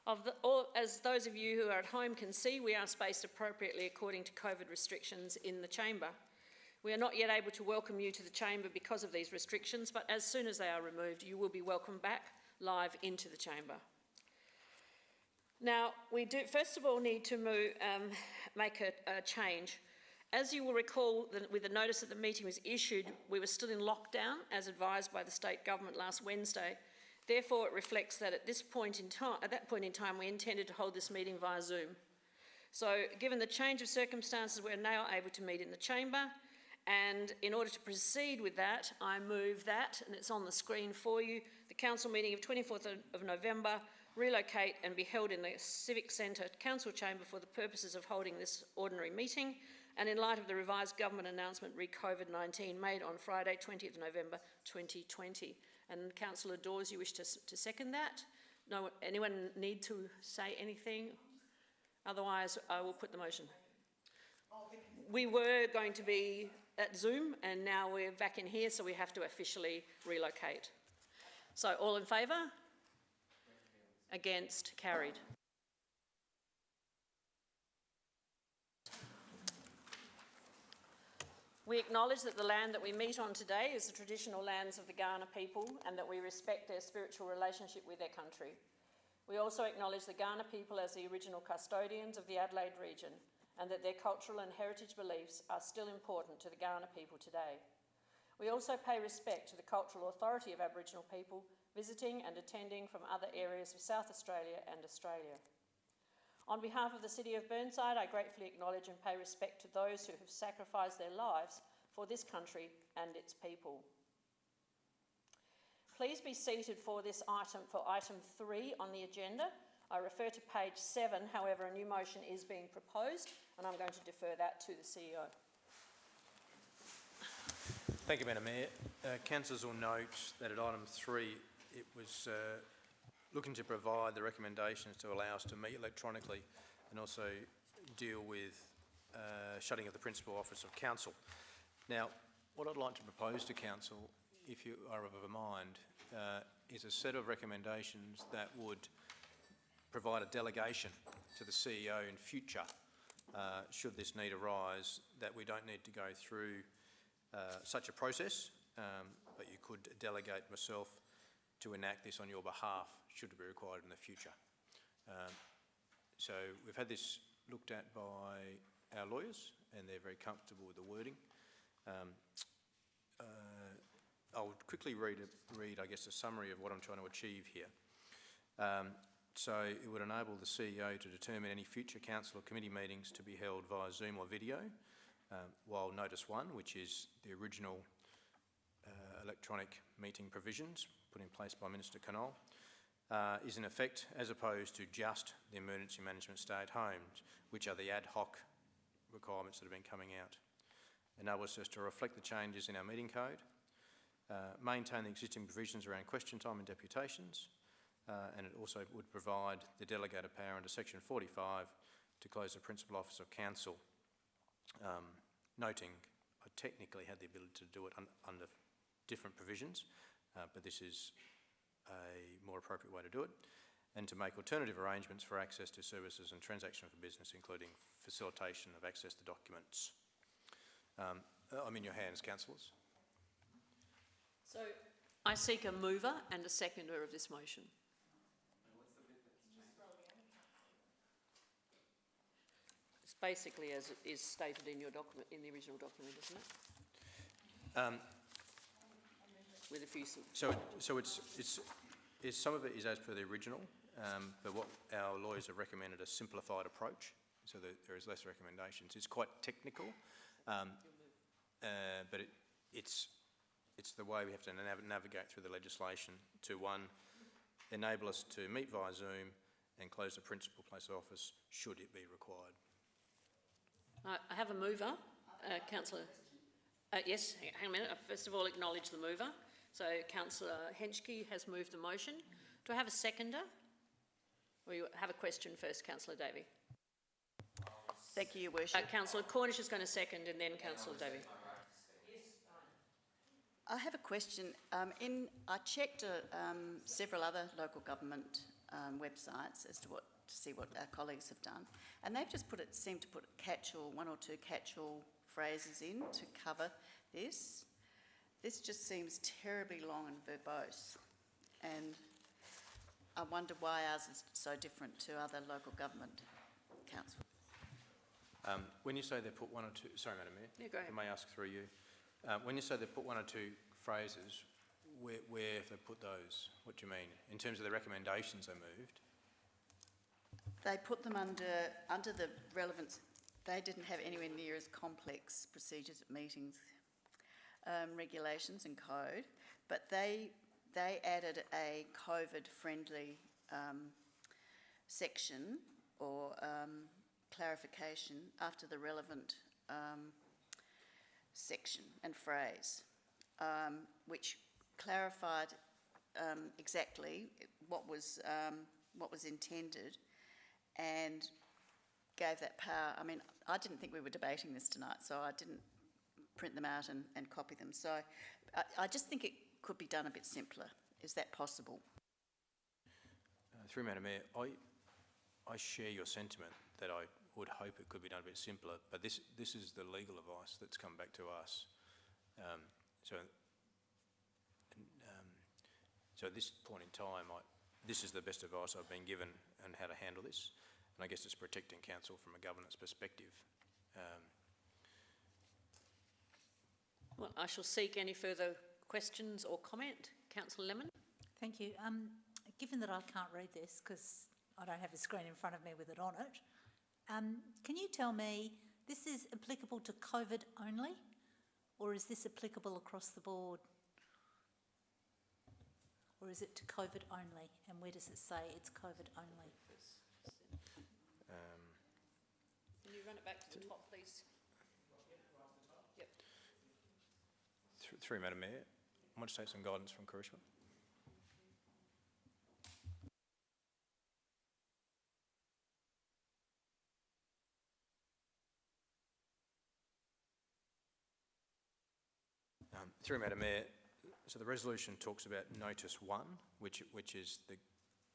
As those of you who are at home can see, we are spaced appropriately according to COVID restrictions in the chamber. We are not yet able to welcome you to the chamber because of these restrictions, but as soon as they are removed, you will be welcomed back live into the chamber. Now, we do first of all need to make a change. As you will recall, with the notice that the meeting was issued, we were still in lockdown, as advised by the state government last Wednesday. Therefore, it reflects that at that point in time, we intended to hold this meeting via Zoom. So, given the change of circumstances, we're now able to meet in the chamber. And in order to proceed with that, I move that, and it's on the screen for you, the council meeting of 24th of November relocate and be held in the Civic Centre Council Chamber for the purposes of holding this ordinary meeting, and in light of the revised government announcement re-COVID-19 made on Friday 20th November 2020. And Councillor Dawes, you wish to second that? No, anyone need to say anything? Otherwise, I will put the motion. We were going to be at Zoom, and now we're back in here, so we have to officially relocate. So, all in favour? Against? Carried. We acknowledge that the land that we meet on today is the traditional lands of the Kaurna people, and that we respect their spiritual relationship with their country. We also acknowledge the Kaurna people as the original custodians of the Adelaide region, and that their cultural and heritage beliefs are still important to the Kaurna people today. We also pay respect to the cultural authority of Aboriginal people visiting and attending from other areas of South Australia and Australia. On behalf of the City of Burnside, I gratefully acknowledge and pay respect to those who have sacrificed their lives for this country and its people. Please be seated for item 3 on the agenda. I refer to page 7, however, a new motion is being proposed, and I'm going to defer that to the CEO. Thank you, Madam Mayor. Councillors will note that at item 3, it was looking to provide the recommendations to allow us to meet electronically and also deal with shutting of the Principal Office of Council. Now, what I'd like to propose to Council, if you are of a mind, is a set of recommendations that would provide a delegation to the CEO in future, should this need arise, that we don't need to go through such a process, but you could delegate myself to enact this on your behalf, should it be required in the future. So we've had this looked at by our lawyers, and they're very comfortable with the wording. I'll quickly read, I guess, a summary of what I'm trying to achieve here. So it would enable the CEO to determine any future council or committee meetings to be held via Zoom or video, while Notice 1, which is the original electronic meeting provisions put in place by Minister Knoll, is in effect, as opposed to just the emergency management stay at homes, which are the ad hoc requirements that have been coming out. Enables us to reflect the changes in our meeting code, maintain the existing provisions around question time and deputations, and it also would provide the delegated power under section 45 to close the Principal Office of Council, noting I technically had the ability to do it under different provisions, but this is a more appropriate way to do it, and to make alternative arrangements for access to services and transaction for business, including facilitation of access to documents. I'm in your hands, councillors. So I seek a mover and a seconder of this motion. It's basically as it is stated in your document, in the original document, isn't it? With a few. So it's some of it is as per the original, but what our lawyers have recommended a simplified approach, so that there is less recommendations. It's quite technical, but it's the way we have to navigate through the legislation to, one, enable us to meet via Zoom and close the principal place of office should it be required. I have a mover, Councillor. Yes, hang on a minute. I first of all acknowledge the mover. So Councillor Henschke has moved the motion. Do I have a seconder? Or you have a question first, Councillor Davey? Thank you, Your Worship. Councillor Cornish is going to second, and then Councillor Davey. I have a question. I checked several other local government websites as to see what our colleagues have done, and they've just seemed to put one or two catch-all phrases in to cover this. This just seems terribly long and verbose, and I wonder why ours is so different to other local government councils. When you say they put one or two, sorry, Madam Mayor. Yeah, go ahead. I may ask through you. When you say they put one or two phrases, where have they put those? What do you mean? In terms of the recommendations they moved? They put them under the relevance. They didn't have anywhere near as complex procedures at meetings, regulations and code, but they added a COVID-friendly section or clarification after the relevant section and phrase, which clarified exactly what was intended and gave that power. I mean, I didn't think we were debating this tonight, so I didn't print them out and copy them. So I just think it could be done a bit simpler. Is that possible? Through Madam Mayor, I share your sentiment that I would hope it could be done a bit simpler, but this is the legal advice that's come back to us. So at this point in time, this is the best advice I've been given on how to handle this, and I guess it's protecting council from a governance perspective. Well, I shall seek any further questions or comment. Councillor Lemon? Thank you. Given that I can't read this because I don't have a screen in front of me with it on it, can you tell me, this is applicable to COVID only, or is this applicable across the board? Or is it to COVID only? And where does it say it's COVID only? Can you run it back to the top, please? Yep. Through Madam Mayor, I want to take some guidance from Karishma. Through Madam Mayor, so the resolution talks about notice 1, which is the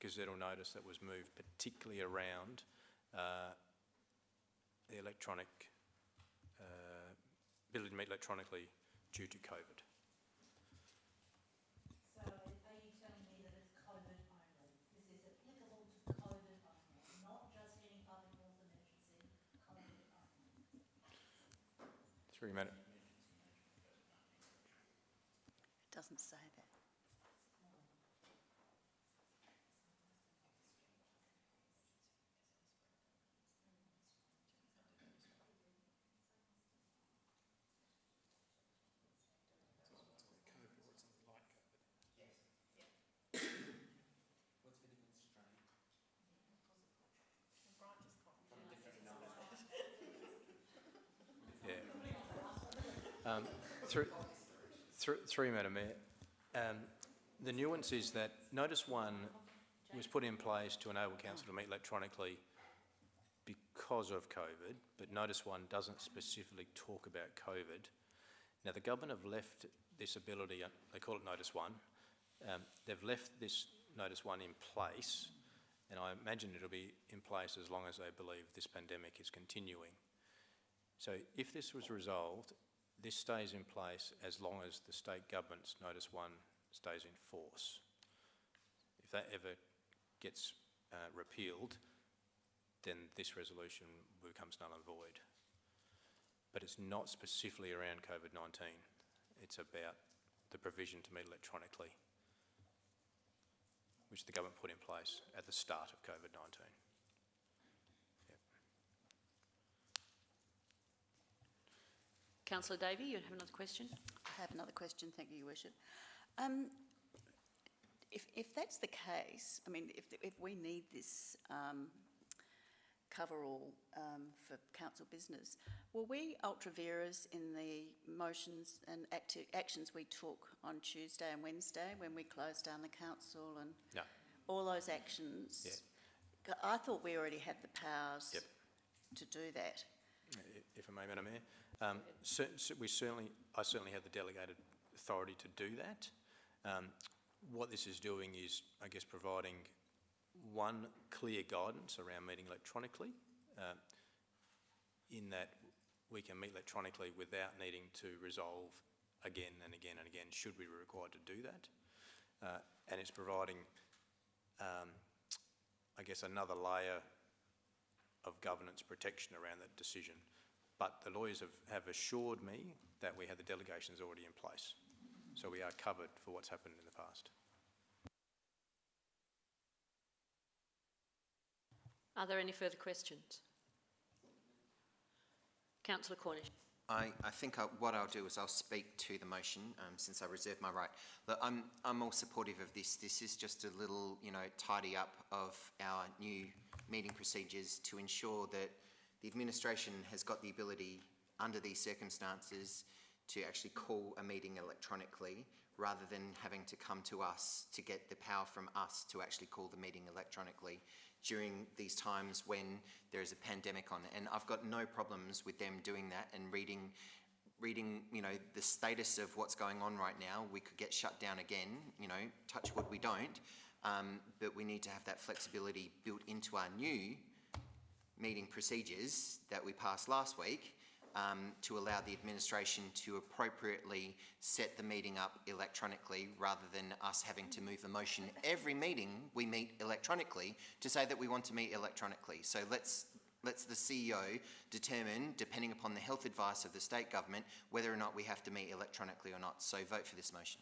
gazettal notice that was moved particularly around the electronic ability to meet electronically due to COVID. So are you telling me that it's COVID only? This is applicable to COVID only, not just any public health emergency, COVID only? Through Madam. It doesn't say that. Through Madam Mayor, the nuance is that Notice 1 was put in place to enable council to meet electronically because of COVID, but Notice 1 doesn't specifically talk about COVID. Now, the government have left this ability, they call it Notice 1, they've left this Notice 1 in place, and I imagine it'll be in place as long as they believe this pandemic is continuing. So if this was resolved, this stays in place as long as the state government's Notice 1 stays in force. If that ever gets repealed, then this resolution becomes null and void. But it's not specifically around COVID-19. It's about the provision to meet electronically, which the government put in place at the start of COVID-19. Councillor Davey, you have another question? I have another question, thank you, Your Worship. If that's the case, I mean, if we need this cover-all for council business, were we ultra vires in the motions and actions we took on Tuesday and Wednesday when we closed down the council and No. all those actions? Yeah. I thought we already had the powers Yep. to do that. If I may, Madam Mayor, I certainly have the delegated authority to do that. What this is doing is, I guess, providing one, clear guidance around meeting electronically, in that we can meet electronically without needing to resolve again and again and again, should we be required to do that. And it's providing, I guess, another layer of governance protection around that decision. But the lawyers have assured me that we have the delegations already in place. So we are covered for what's happened in the past. Are there any further questions? Councillor Cornish. I think what I'll do is I'll speak to the motion since I reserve my right. Look, I'm all supportive of this. This is just a little, tidy up of our new meeting procedures to ensure that the administration has got the ability under these circumstances to actually call a meeting electronically rather than having to come to us to get the power from us to actually call the meeting electronically during these times when there is a pandemic on. And I've got no problems with them doing that and reading, the status of what's going on right now. We could get shut down again, touch wood we don't, but we need to have that flexibility built into our new meeting procedures that we passed last week, to allow the administration to appropriately set the meeting up electronically rather than us having to move a motion every meeting we meet electronically to say that we want to meet electronically. So let's the CEO determine, depending upon the health advice of the state government, whether or not we have to meet electronically or not. So vote for this motion.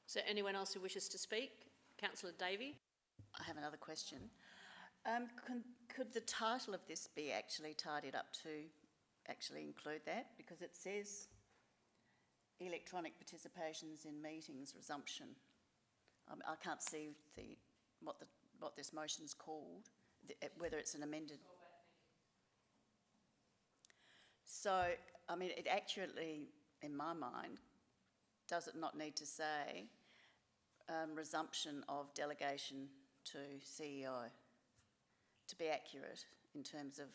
Is there anyone else who wishes to speak? Councillor Davey. I have another question. Could the title of this be actually tidied up to actually include that? Because it says electronic participations in meetings resumption. I can't see what this motion's called, whether it's an amended. So, it accurately, in my mind, does it not need to say resumption of delegation to CEO? To be accurate in terms of...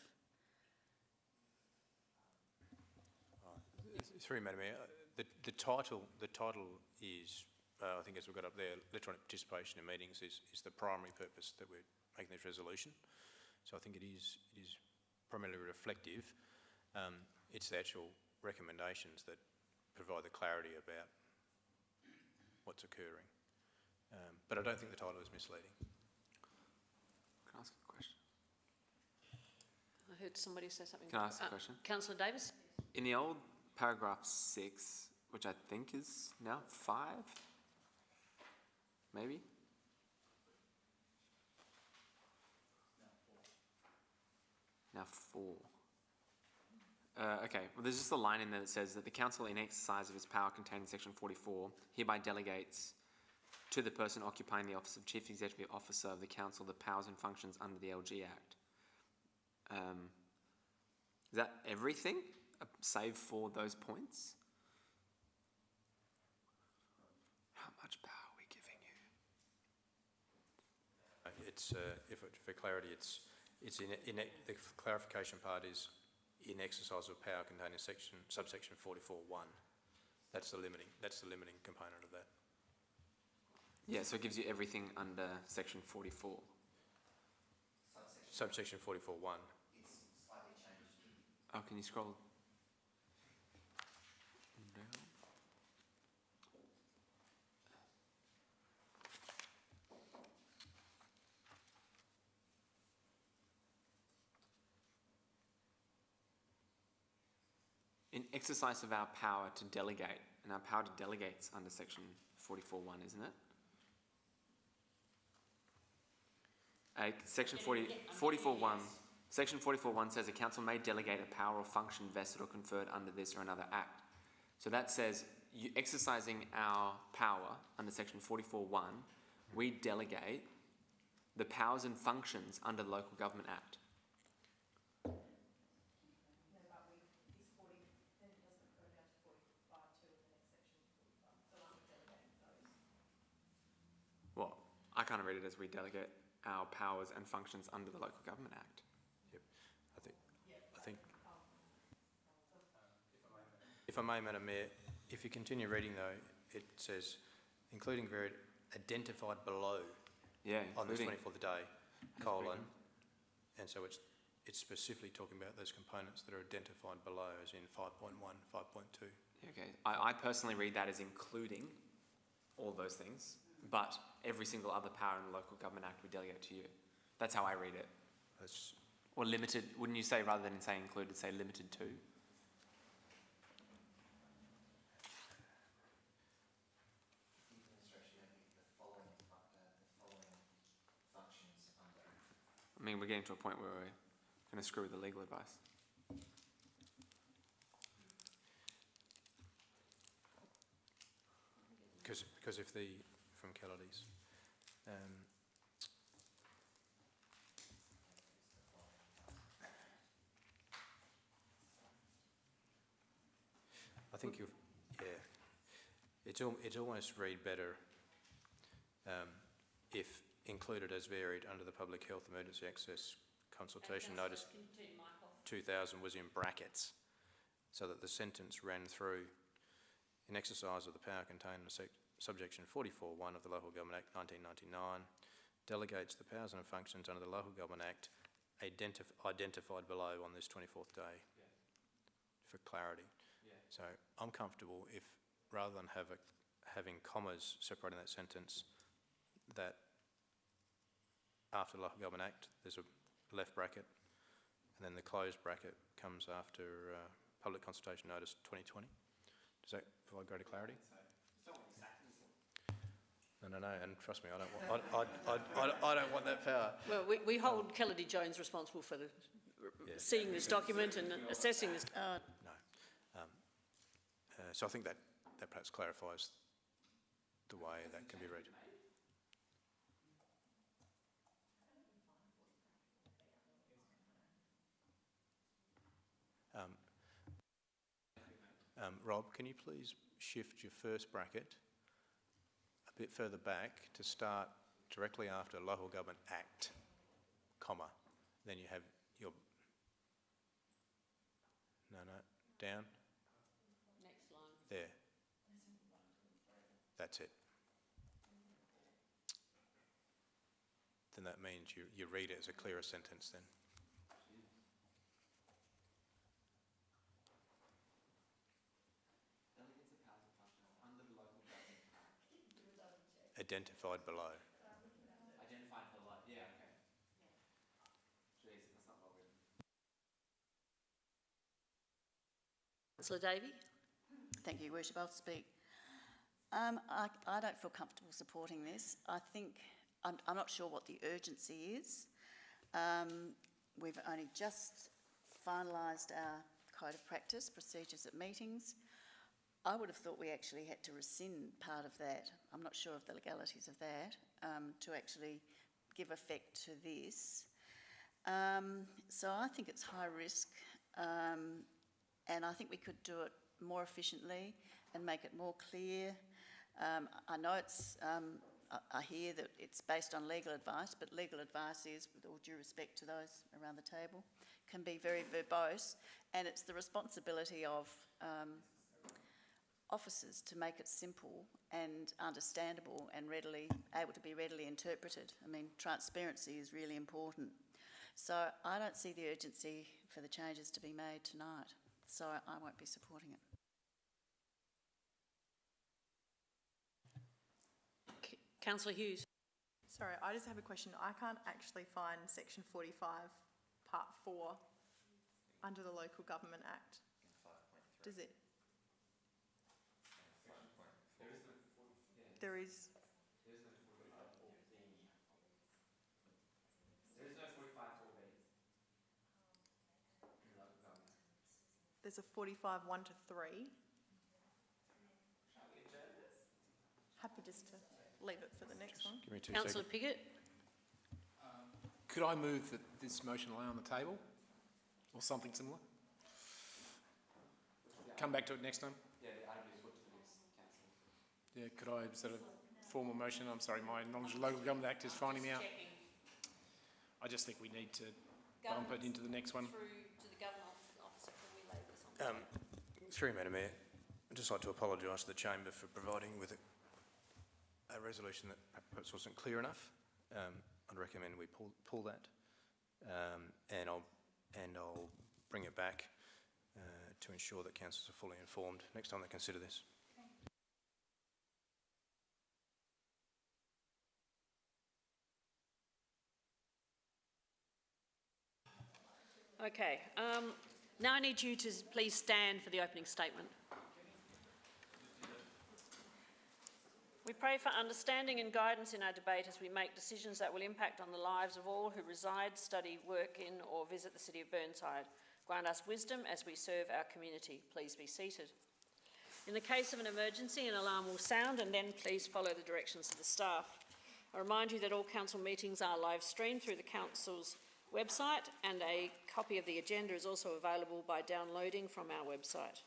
Through Madam Mayor, the title is, I think as we've got up there, electronic participation in meetings is the primary purpose that we're making this resolution. So I think it is primarily reflective. It's the actual recommendations that provide the clarity about what's occurring. But I don't think the title is misleading. Can I ask a question? I heard somebody say something. Can I ask a question? Councillor Davis. In the old paragraph 6, which I think is now 5, maybe? Now 4. Okay, well there's just a line in there that says that the council, in exercise of its power contained in section 44, hereby delegates to the person occupying the office of Chief Executive Officer of the council the powers and functions under the LG Act. Is that everything, save for those points? How much power are we giving you? It's for clarity, it's the clarification part is in exercise of power contained in subsection 44(1). That's the limiting component of that. Yeah, so it gives you everything under section 44. Subsection 44(1). It's slightly changed. Oh, can you scroll down? In exercise of our power to delegate, and our power to delegate's under section 44(1), isn't it? Section 44(1). Section 44(1) says a council may delegate a power or function vested or conferred under this or another act. So that says, exercising our power under section 44(1), we delegate the powers and functions under the Local Government Act. Well, I kind of read it as we delegate our powers and functions under the Local Government Act. Yep, I think. If I may, Madam Mayor, if you continue reading though, it says, including varied identified below Yeah, on this including. 24th day, colon, and so it's specifically talking about those components that are identified below, as in 5.1, 5.2. Okay, I personally read that as including all those things, but every single other power in the Local Government Act we delegate to you. That's how I read it. That's, Or limited, wouldn't you say, rather than say included, say limited to? I mean, we're getting to a point where we're going to screw with the legal advice. because if the, from Kelly's, I think you've, yeah, it's almost read better if included as varied under the Public Health Emergency Access Consultation Notice 2000 was in brackets, so that the sentence ran through, in exercise of the power contained in subjection 44(1) of the Local Government Act 1999, delegates the powers and functions under the Local Government Act identified below on this 24th day, for clarity. So I'm comfortable if, rather than having commas separating that sentence, that after the Local Government Act, there's a left bracket, and then the closed bracket comes after Public Consultation Notice 2020. Does that provide greater clarity? No, and trust me, I don't want that power. Well, we hold Kelly Jones responsible for seeing this document and assessing this. No. So I think that perhaps clarifies the way that can be read. Rob, can you please shift your first bracket a bit further back to start directly after Local Government Act, comma, then you have your, down, Next line. there, that's it. Then that means you read it as a clearer sentence then. Identified below. Identified below, yeah, okay. Jeez, that's not well written. Councillor Davey? Thank you, Your Worship. I'll speak. I don't feel comfortable supporting this. I think, I'm not sure what the urgency is. We've only just finalised our code of practice, procedures at meetings. I would have thought we actually had to rescind part of that. I'm not sure of the legalities of that, to actually give effect to this. So I think it's high risk, and I think we could do it more efficiently and make it more clear. I know it's, I hear that it's based on legal advice, but legal advice is, with all due respect to those around the table, can be very verbose, and it's the responsibility of officers to make it simple and understandable and able to be readily interpreted. I mean, transparency is really important. So I don't see the urgency for the changes to be made tonight, so I won't be supporting it. Councillor Hughes? Sorry, I just have a question. I can't actually find section 45, part 4, under the Local Government Act. Does it? There is no 45(4)B in the Local Government Act. There's a 45 1 to 3. Happy just to leave it for the next one. Give me 2 Councillor seconds. Piggott? Could I move that this motion lay on the table, or something similar? Come back to it next time? Yeah, the item is put to the next council. Yeah, could I set a formal motion? I'm sorry, my knowledge of the Local Government Act is finding me out. I just think we need to bump it into the next one. Through to the government officer, can we lay this on? Through Madam Mayor, I'd just like to apologise to the Chamber for providing with a resolution that perhaps wasn't clear enough. I'd recommend we pull that, and I'll bring it back to ensure that councillors are fully informed next time they consider this. Okay, now I need you to please stand for the opening statement. We pray for understanding and guidance in our debate as we make decisions that will impact on the lives of all who reside, study, work in or visit the City of Burnside. Grant us wisdom as we serve our community. Please be seated. In the case of an emergency, an alarm will sound, and then please follow the directions of the staff. I remind you that all council meetings are live streamed through the council's website, and a copy of the agenda is also available by downloading from our website.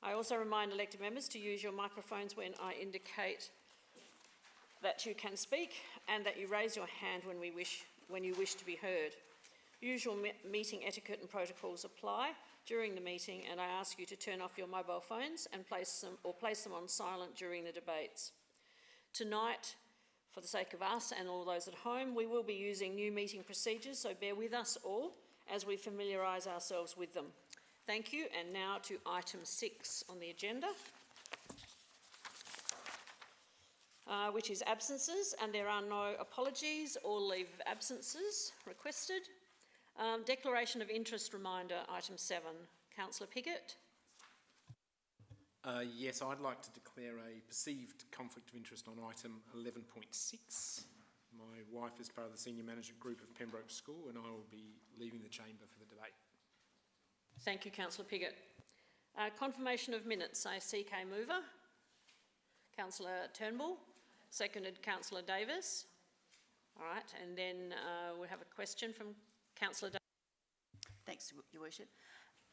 I also remind elected members to use your microphones when I indicate that you can speak, and that you raise your hand when you wish to be heard. Usual meeting etiquette and protocols apply during the meeting, and I ask you to turn off your mobile phones and place them on silent during the debates. Tonight, for the sake of us and all those at home, we will be using new meeting procedures, so bear with us all as we familiarise ourselves with them. Thank you, and now to item 6 on the agenda, which is absences, and there are no apologies or leave of absences requested. Declaration of interest reminder, item 7. Councillor Piggott. Yes, I'd like to declare a perceived conflict of interest on item 11.6. My wife is part of the senior management group of Pembroke School, and I will be leaving the chamber for the debate. Thank you, Councillor Piggott. Confirmation of minutes, I CK mover. Councillor Turnbull, seconded Councillor Davis. All right, and then we have a question from Councillor Davis. Thanks, Your Worship.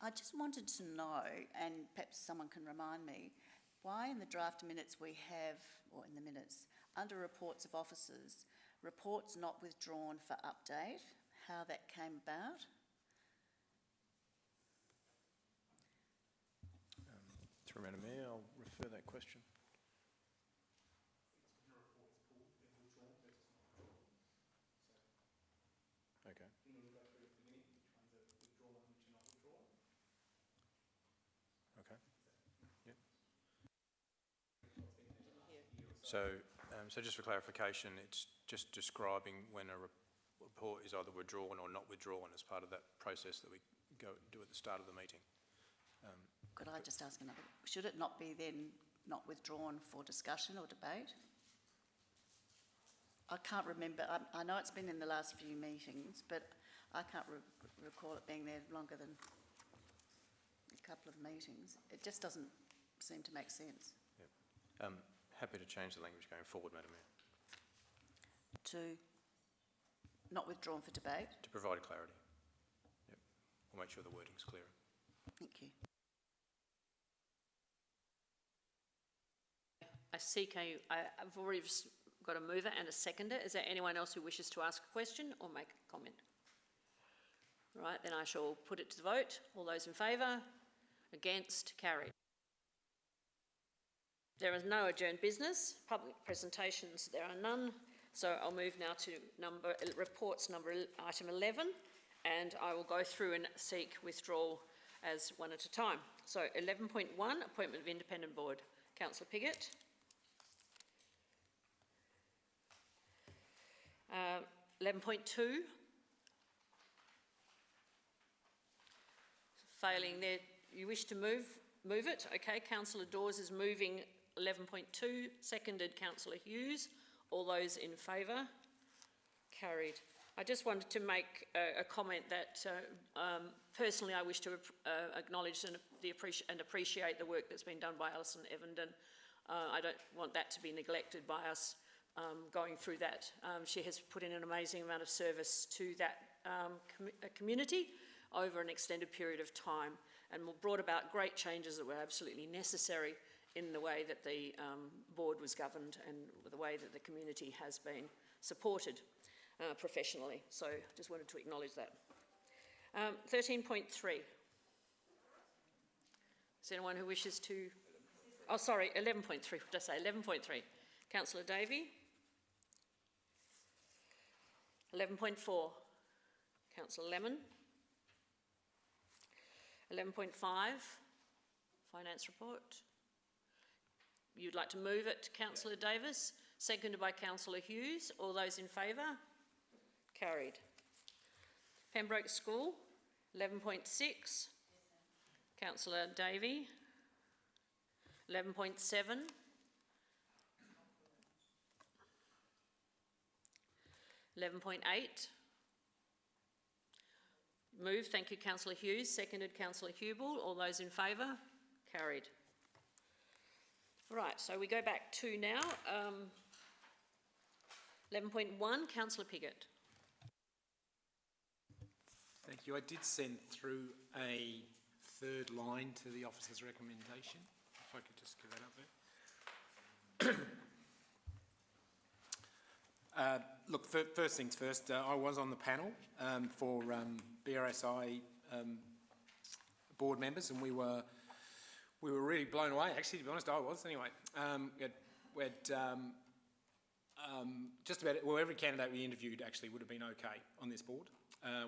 I just wanted to know, and perhaps someone can remind me, why in the draft minutes we have, or in the minutes, under reports of officers, reports not withdrawn for update, how that came about? Through Madam Mayor, I'll refer that question. Okay. Okay. Yep. So just for clarification, it's just describing when a report is either withdrawn or not withdrawn as part of that process that we do at the start of the meeting. Could I just ask another? Should it not be then not withdrawn for discussion or debate? I can't remember. I know it's been in the last few meetings, but I can't recall it being there longer than a couple of meetings. It just doesn't seem to make sense. Yep. Happy to change the language going forward, Madam Mayor. To not withdrawn for debate? To provide clarity. Yep. We'll make sure the wording's clearer. Thank you. I CK, I've already got a mover and a seconder. Is there anyone else who wishes to ask a question or make a comment? Right, then I shall put it to the vote. All those in favour? Against? Carried. There is no adjourned business. Public presentations, there are none. So I'll move now to item 11, and I will go through and seek withdrawal as one at a time. So 11.1, appointment of independent board. Councillor Piggott. 11.2. Failing there, you wish to move it? Okay, Councillor Dawes is moving 11.2, seconded Councillor Hughes. All those in favour? Carried. I just wanted to make a comment that personally I wish to acknowledge and appreciate the work that's been done by Alison Evenden. I don't want that to be neglected by us going through that. She has put in an amazing amount of service to that community over an extended period of time, and brought about great changes that were absolutely necessary in the way that the board was governed and the way that the community has been supported professionally. So just wanted to acknowledge that. 13.3. Is there anyone who wishes to... Oh, sorry, 11.3. What did I say? 11.3. Councillor Davey. 11.4, councillor Lemon. 11.5, finance report. You'd like to move it, councillor Davis, seconded by councillor Hughes. All those in favour? Carried. Pembroke School, 11.6, councillor Davey. 11.7. 11.8. Moved, thank you, councillor Hughes, seconded councillor Hubel. All those in favour? Carried. Right, so we go back to now, 11.1, councillor Piggott. Thank you. I did send through a third line to the officer's recommendation. If I could just get that up there. Look, first things first, I was on the panel for BRSI board members, and we were really blown away. Actually, to be honest, I was anyway. We had just about, well, every candidate we interviewed actually would have been okay on this board.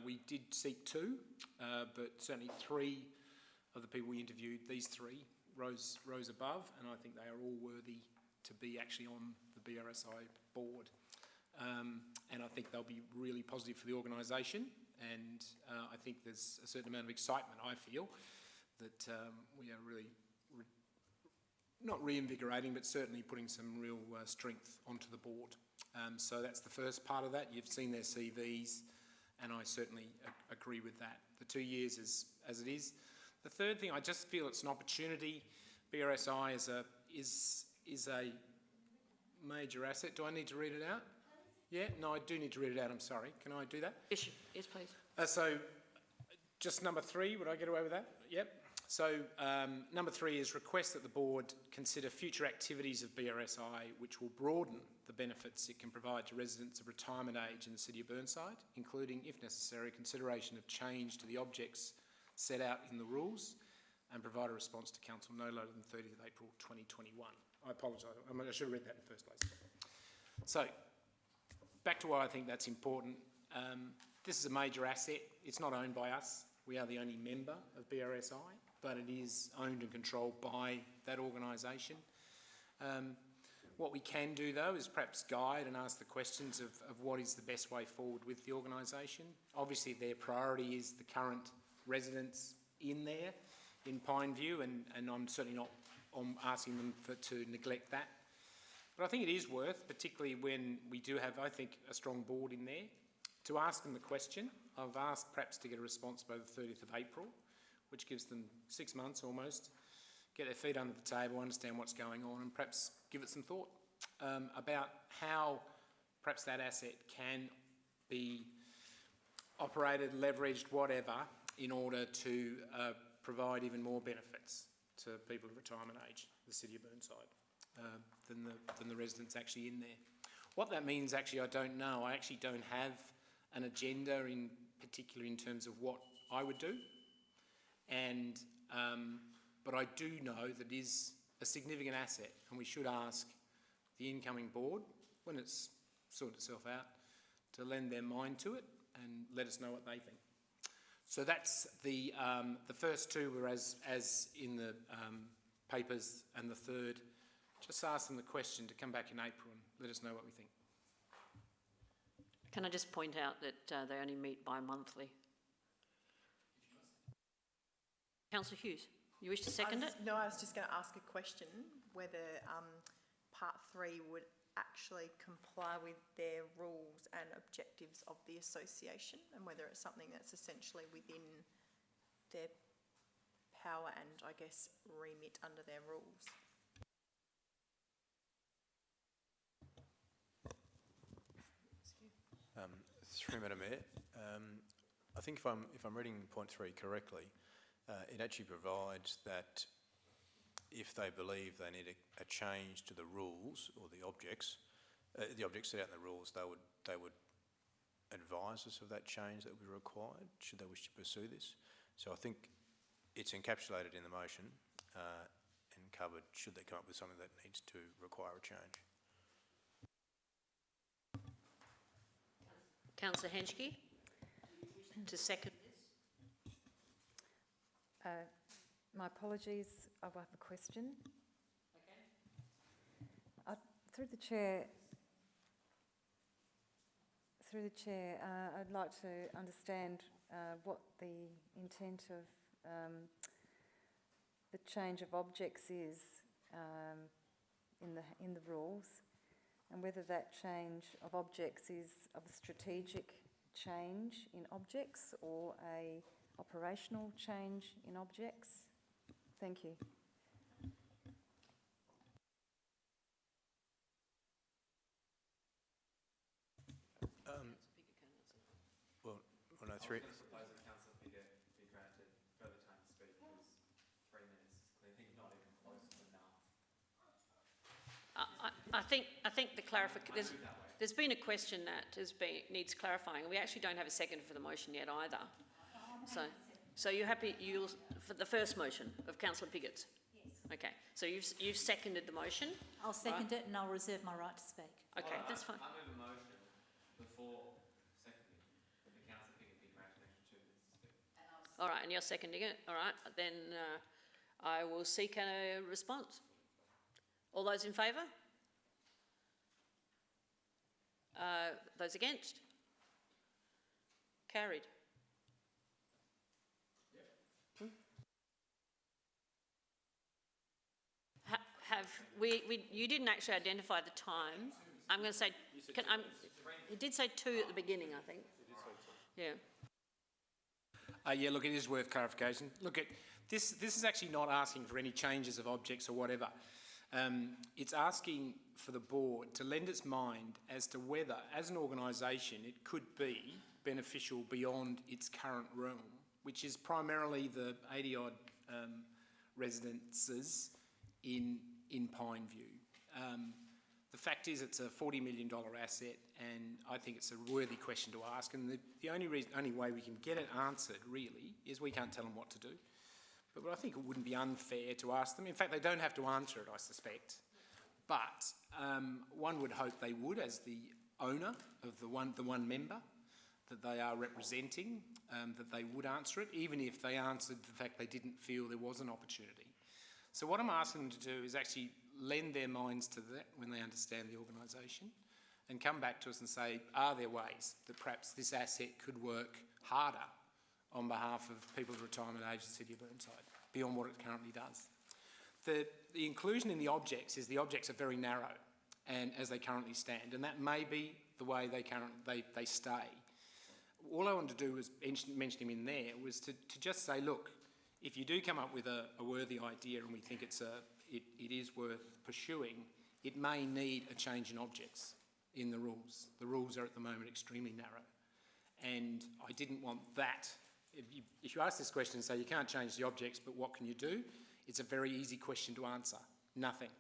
We did seek two, but certainly three of the people we interviewed, these three rose above, and I think they are all worthy to be actually on the BRSI board. And I think they'll be really positive for the organisation, and I think there's a certain amount of excitement, I feel, that we are really not reinvigorating, but certainly putting some real strength onto the board. So that's the first part of that. You've seen their CVs, and I certainly agree with that. The 2 years is as it is. The third thing, I just feel it's an opportunity. BRSI is a major asset. Do I need to read it out? Yeah? No, I do need to read it out, I'm sorry. Can I do that? Yes, please. So, just number 3, would I get away with that? Yep. So, number 3 is request that the board consider future activities of BRSI which will broaden the benefits it can provide to residents of retirement age in the City of Burnside, including, if necessary, consideration of change to the objects set out in the rules, and provide a response to Council no later than 30th of April 2021. I apologise, I should have read that in the first place. So, back to why I think that's important. This is a major asset. It's not owned by us. We are the only member of BRSI, but it is owned and controlled by that organisation. What we can do, though, is perhaps guide and ask the questions of what is the best way forward with the organisation. Obviously, their priority is the current residents in there, in Pineview, and I'm certainly not asking them to neglect that. But I think it is worth, particularly when we do have, I think, a strong board in there, to ask them the question. I've asked perhaps to get a response by the 30th of April, which gives them 6 months almost, get their feet under the table, understand what's going on, and perhaps give it some thought about how perhaps that asset can be operated, leveraged, whatever, in order to provide even more benefits to people of retirement age, the City of Burnside, than the residents actually in there. What that means, actually, I don't know. I actually don't have an agenda in particular in terms of what I would do, and but I do know that it is a significant asset, and we should ask the incoming board, when it's sorted itself out, to lend their mind to it and let us know what they think. So that's the first two were as in the papers, and the third, just ask them the question to come back in April and let us know what we think. Can I just point out that they only meet bi-monthly? Councillor Hughes, you wish to second it? No, I was just going to ask a question, whether part 3 would actually comply with their rules and objectives of the association, and whether it's something that's essentially within their power and, I guess, remit under their rules. Through Madam Mayor, I think if I'm reading point 3 correctly, it actually provides that if they believe they need a change to the rules or the objects set out in the rules, they would advise us of that change that would be required should they wish to pursue this. So I think it's encapsulated in the motion and covered should they come up with something that needs to require a change. Councillor Henschke, to second. My apologies, I have a question. Through the chair, I'd like to understand what the intent of the change of objects is in the rules, and whether that change of objects is of a strategic change in objects or a operational change in objects. Thank you. Well, no, three. I was going to propose that Councillor Piggott be granted further time to speak because 3 minutes is clearly not even close enough. I think the clarification, there's been a question that needs clarifying. We actually don't have a second for the motion yet either. So you're happy, for the first motion of Councillor Piggott's? Yes. Okay, so you've seconded the motion? I'll second it and I'll reserve my right to speak. Okay, that's fine. I move a motion before seconding that Councillor Piggott be granted an extra 2 minutes to speak. All right, and you're seconding it? All right, then I will seek a response. All those in favour? Those against? Carried. You didn't actually identify the time. I'm going to say, you did say 2 at the beginning, I think. Yeah. Yeah, look, it is worth clarification. Look, this is actually not asking for any changes of objects or whatever. It's asking for the board to lend its mind as to whether, as an organisation, it could be beneficial beyond its current realm, which is primarily the 80-odd residences in Pineview. The fact is it's a $40 million asset, and I think it's a worthy question to ask, and the only way we can get it answered, really, is we can't tell them what to do. But I think it wouldn't be unfair to ask them. In fact, they don't have to answer it, I suspect. But one would hope they would, as the owner of the one member that they are representing, that they would answer it, even if they answered the fact they didn't feel there was an opportunity. So what I'm asking them to do is actually lend their minds to that when they understand the organisation, and come back to us and say, are there ways that perhaps this asset could work harder on behalf of people of retirement age in the City of Burnside, beyond what it currently does. The inclusion in the objects is the objects are very narrow, and as they currently stand, and that may be the way they stay. All I wanted to do was mention him in there was to just say, look, if you do come up with a worthy idea and we think it is worth pursuing, it may need a change in objects in the rules. The rules are at the moment extremely narrow, and I didn't want that. If you ask this question and say you can't change the objects, but what can you do? It's a very easy question to answer. Nothing.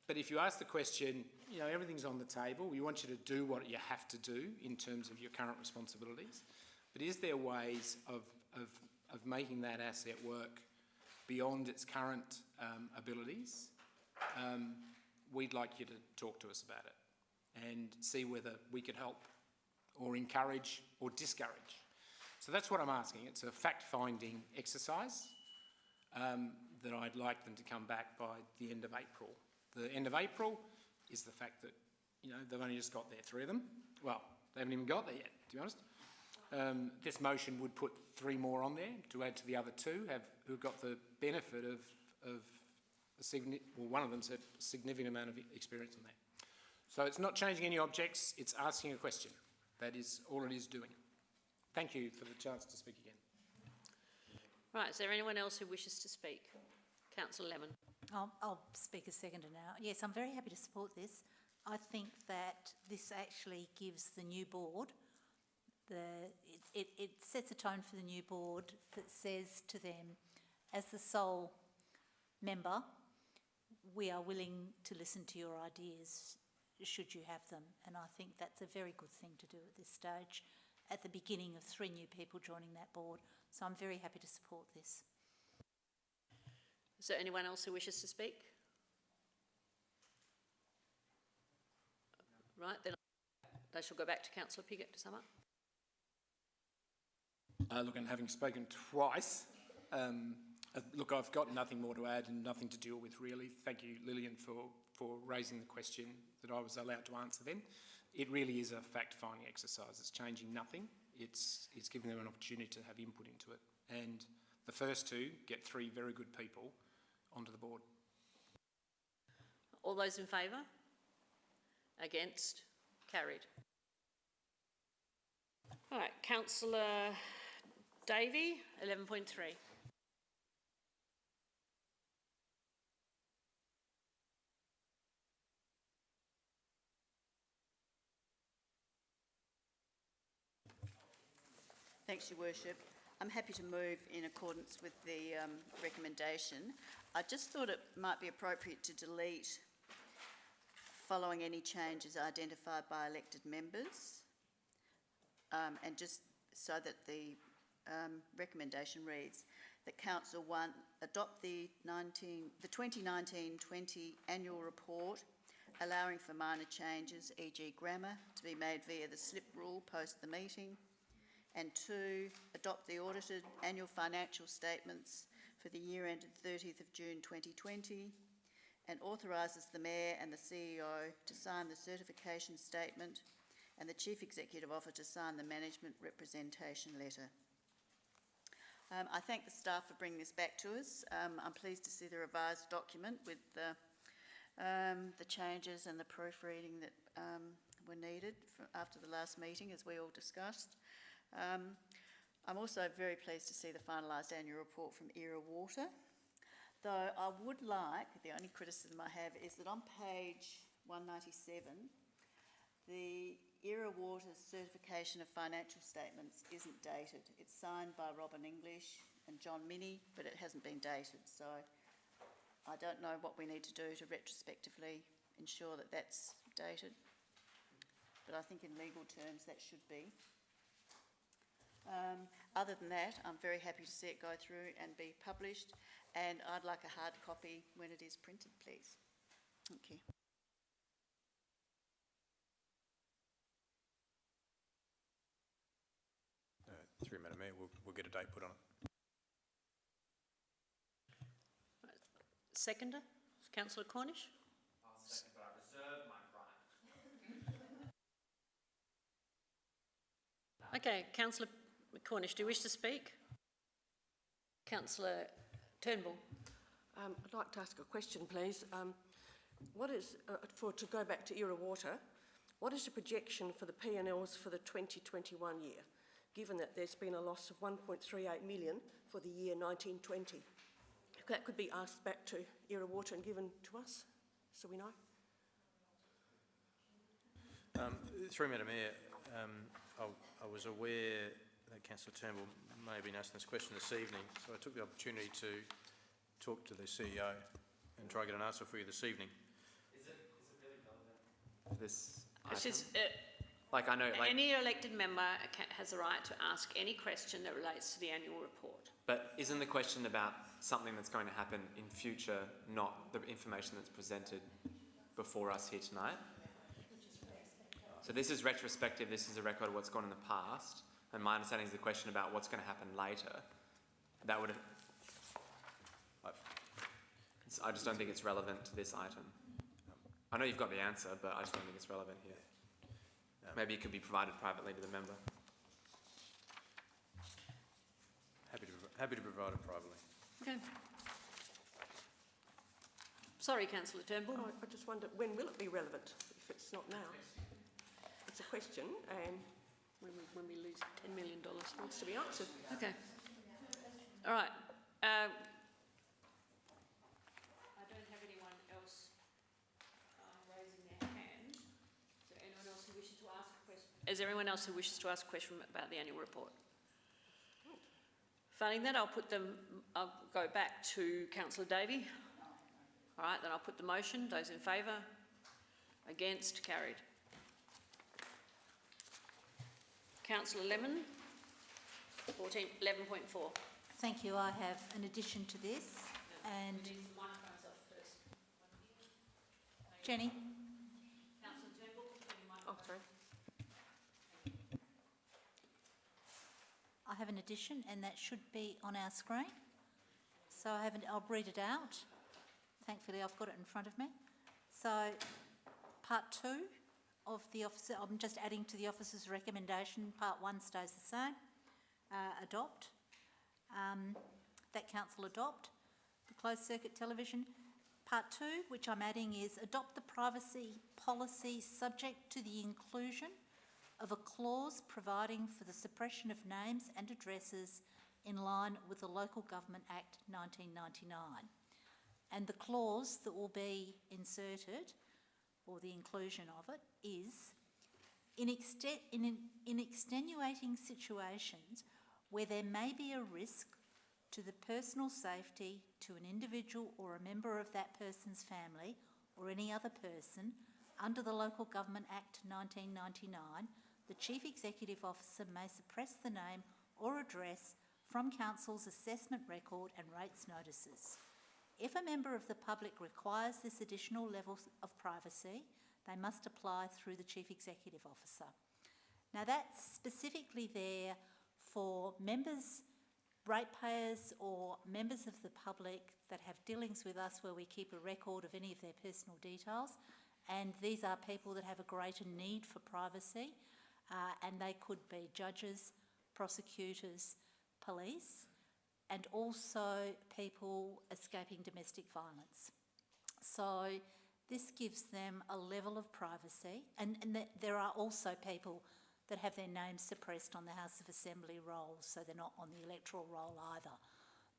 But if you ask the question, you know, everything's on the table. We want you to do what you have to do in terms of your current responsibilities. But is there ways of making that asset work beyond its current abilities? We'd like you to talk to us about it and see whether we could help or encourage or discourage. So that's what I'm asking. It's a fact-finding exercise that I'd like them to come back by the end of April. The end of April is the fact that, you know, they've only just got there, 3 of them. Well, they haven't even got there yet, to be honest. This motion would put 3 more on there to add to the other 2 who've got the benefit of one of them's a significant amount of experience on there. So it's not changing any objects, it's asking a question. That is all it is doing. Thank you for the chance to speak again. Right, is there anyone else who wishes to speak? Councillor Lemon. I'll speak a seconder now. Yes, I'm very happy to support this. I think that this actually gives the new board, it sets a tone for the new board that says to them, as the sole member, we are willing to listen to your ideas should you have them. And I think that's a very good thing to do at this stage, at the beginning of 3 new people joining that board. So I'm very happy to support this. Is there anyone else who wishes to speak? Right, then they shall go back to Councillor Piggott to sum up. Look, and having spoken twice, look, I've got nothing more to add and nothing to deal with really. Thank you, Lillian, for raising the question that I was allowed to answer then. It really is a fact-finding exercise. It's changing nothing. It's giving them an opportunity to have input into it. And the first two get 3 very good people onto the board. All those in favour? Against? Carried. All right, Councillor Davey, 11.3. Thanks, Your Worship. I'm happy to move in accordance with the recommendation. I just thought it might be appropriate to delete following any changes identified by elected members, and just so that the recommendation reads that Council 1 adopt the 2019-20 annual report, allowing for minor changes, e.g. grammar, to be made via the slip rule post the meeting. And 2, adopt the audited annual financial statements for the year ended 30th of June 2020 and authorises the Mayor and the CEO to sign the certification statement and the Chief Executive Officer to sign the management representation letter. I thank the staff for bringing this back to us. I'm pleased to see the revised document with the changes and the proofreading that were needed after the last meeting, as we all discussed. I'm also very pleased to see the finalised annual report from Era Water, though I would like, the only criticism I have is that on page 197, the Era Water's certification of financial statements isn't dated. It's signed by Robin English and John Minnie, but it hasn't been dated, so I don't know what we need to do to retrospectively ensure that that's dated, but I think in legal terms that should be. Other than that, I'm very happy to see it go through and be published, and I'd like a hard copy when it is printed, please. Thank you. Through Madam Mayor, we'll get a date put on it. Seconder, Councillor Cornish. I'll second, but I reserve my right. Okay, Councillor Cornish, do you wish to speak? Councillor Turnbull. I'd like to ask a question, please. What is, to go back to Era Water, what is the projection for the P&Ls for the 2021 year, given that there's been a loss of 1.38 million for the year 1920? If that could be asked back to Era Water and given to us, so we know. Through Madam Mayor, I was aware that Councillor Turnbull may have been asking this question this evening, so I took the opportunity to talk to the CEO and try to get an answer for you this evening. Is it really relevant to this Which item? is, Like I know, like, any elected member has a right to ask any question that relates to the annual report. but isn't the question about something that's going to happen in future, not the information that's presented before us here tonight? So this is retrospective, this is a record of what's gone in the past, and my understanding is the question about what's going to happen later. That would have... I just don't think it's relevant to this item. I know you've got the answer, but I just don't think it's relevant here. Maybe it could be provided privately to the member. Happy to provide it privately. Okay. Sorry, Councillor Turnbull. Oh, I just wonder, when will it be relevant, if it's not now? It's a question, and When we lose $10 million. wants to be answered. Okay. All right. I don't have anyone else raising their hand. Is there anyone else who wishes to ask a question? Is there anyone else who wishes to ask a question about the annual report? Failing that, I'll go back to Councillor Davey. All right, then I'll put the motion. Those in favour? Against? Carried. Councillor Lemon, 11.4. Thank you. I have an addition to this, and Jenny. Councillor Turnbull, Oh, sorry. I have an addition, and that should be on our screen. So I'll read it out. Thankfully, I've got it in front of me. So, part 2 of the officer, I'm just adding to the officer's recommendation, part 1 stays the same. Adopt. That council adopt. The closed circuit television. Part 2, which I'm adding, is adopt the privacy policy subject to the inclusion of a clause providing for the suppression of names and addresses in line with the Local Government Act 1999. And the clause that will be inserted, or the inclusion of it, is in extenuating situations where there may be a risk to the personal safety to an individual or a member of that person's family or any other person under the Local Government Act 1999, the Chief Executive Officer may suppress the name or address from Council's assessment record and rates notices. If a member of the public requires this additional level of privacy, they must apply through the Chief Executive Officer. Now that's specifically there for members, ratepayers or members of the public that have dealings with us where we keep a record of any of their personal details, and these are people that have a greater need for privacy, and they could be judges, prosecutors, police, and also people escaping domestic violence. So this gives them a level of privacy, and there are also people that have their names suppressed on the House of Assembly rolls, so they're not on the electoral roll either.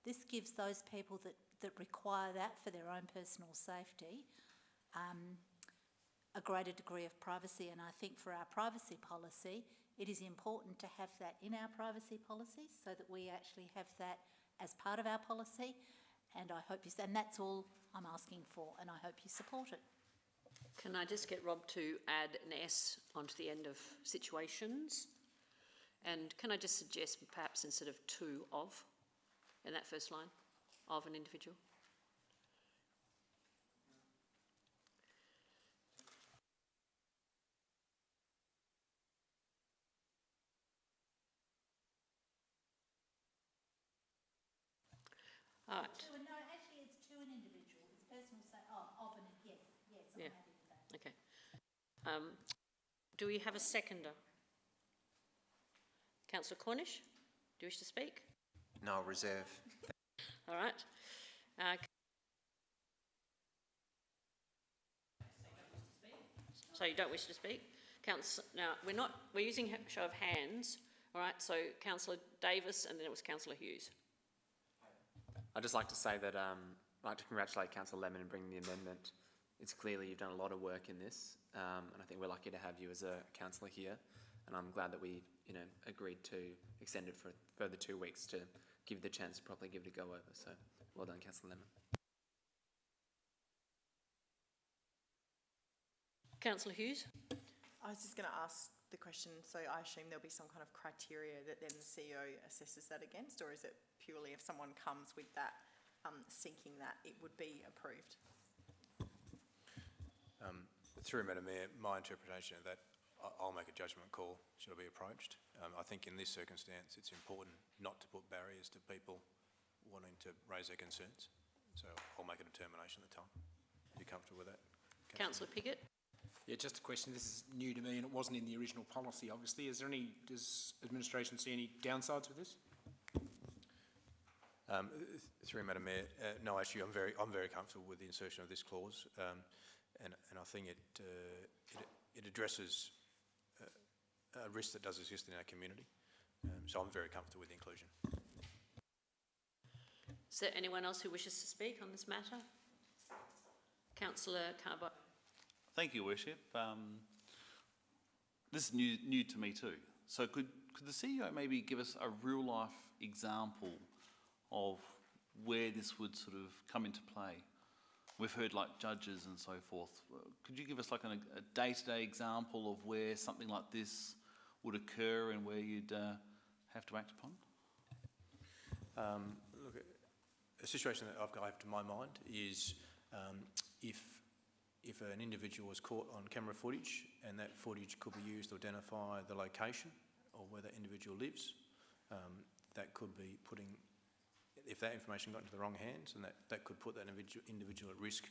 This gives those people that require that for their own personal safety a greater degree of privacy, and I think for our privacy policy, it is important to have that in our privacy policy so that we actually have that as part of our policy, and I hope and that's all I'm asking for, and I hope you support it. Can I just get Rob to add an S onto the end of situations? And can I just suggest perhaps instead of to of, in that first line, of an individual? All right. No, actually it's to an individual, it's personal of an, yes, I'm Yeah. happy with that. Okay. Do we have a seconder? Councillor Cornish, do you wish to speak? No, reserve. All right. So you don't wish to speak? Now, we're using show of hands, all right, so Councillor Davis and then it was Councillor Hughes. I'd just like to say that I'd like to congratulate Councillor Lemon in bringing the amendment. It's clearly you've done a lot of work in this, and I think we're lucky to have you as a councillor here, and I'm glad that we, agreed to extend it for a further 2 weeks to give you the chance to properly give it a go over. So, well done, Councillor Lemon. Councillor Hughes? I was just going to ask the question, so I assume there'll be some kind of criteria that then the CEO assesses that against, or is it purely if someone comes with that, seeking that, it would be approved? Through Madam Mayor, my interpretation of that, I'll make a judgment call should I be approached. I think in this circumstance it's important not to put barriers to people wanting to raise their concerns. So I'll make a determination at the time. Are you comfortable with that? Councillor Piggott? Yeah, just a question. This is new to me and it wasn't in the original policy, obviously. Does administration see any downsides with this? Through Madam Mayor, no, actually I'm very comfortable with the insertion of this clause, and I think it addresses a risk that does exist in our community. So I'm very comfortable with the inclusion. Is there anyone else who wishes to speak on this matter? Councillor Carbo. Thank you, Worship. This is new to me too. So could the CEO maybe give us a real life example of where this would sort of come into play? We've heard like judges and so forth. Could you give us like a day-to-day example of where something like this would occur and where you'd have to act upon? Look, a situation that I've got to my mind is if an individual was caught on camera footage and that footage could be used to identify the location of where that individual lives, that could be putting, if that information got into the wrong hands, and that could put that individual at risk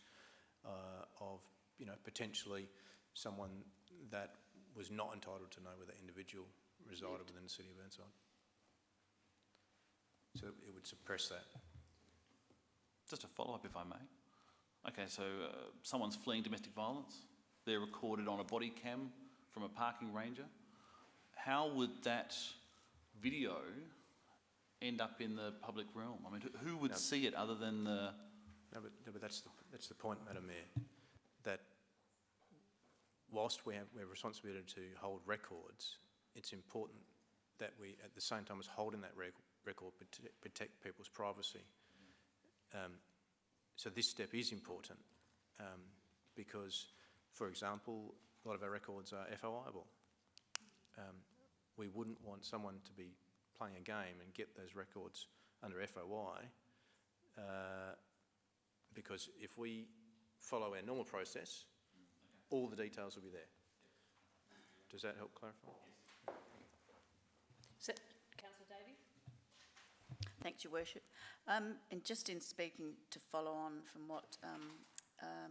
of, potentially someone that was not entitled to know where that individual resided within the city of Burnside. So it would suppress that. Just a follow-up, if I may. Okay, so someone's fleeing domestic violence. They're recorded on a body cam from a parking ranger. How would that video end up in the public realm? I mean, who would see it other than the... No, but that's the point, Madam Mayor, that whilst we have responsibility to hold records, it's important that we, at the same time as holding that record, protect people's privacy. So this step is important because, for example, a lot of our records are FOIable. We wouldn't want someone to be playing a game and get those records under FOI because if we follow our normal process, all the details will be there. Does that help clarify? Councillor Davey? Thanks, Your Worship. And just in speaking to follow on from what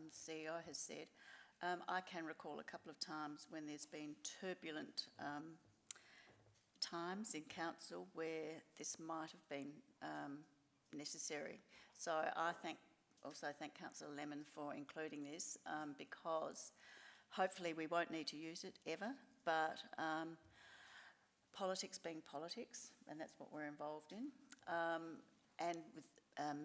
CEO has said, I can recall a couple of times when there's been turbulent times in council where this might have been necessary. So I also thank Councillor Lemon for including this because hopefully we won't need to use it ever, but politics being politics, and that's what we're involved in, and with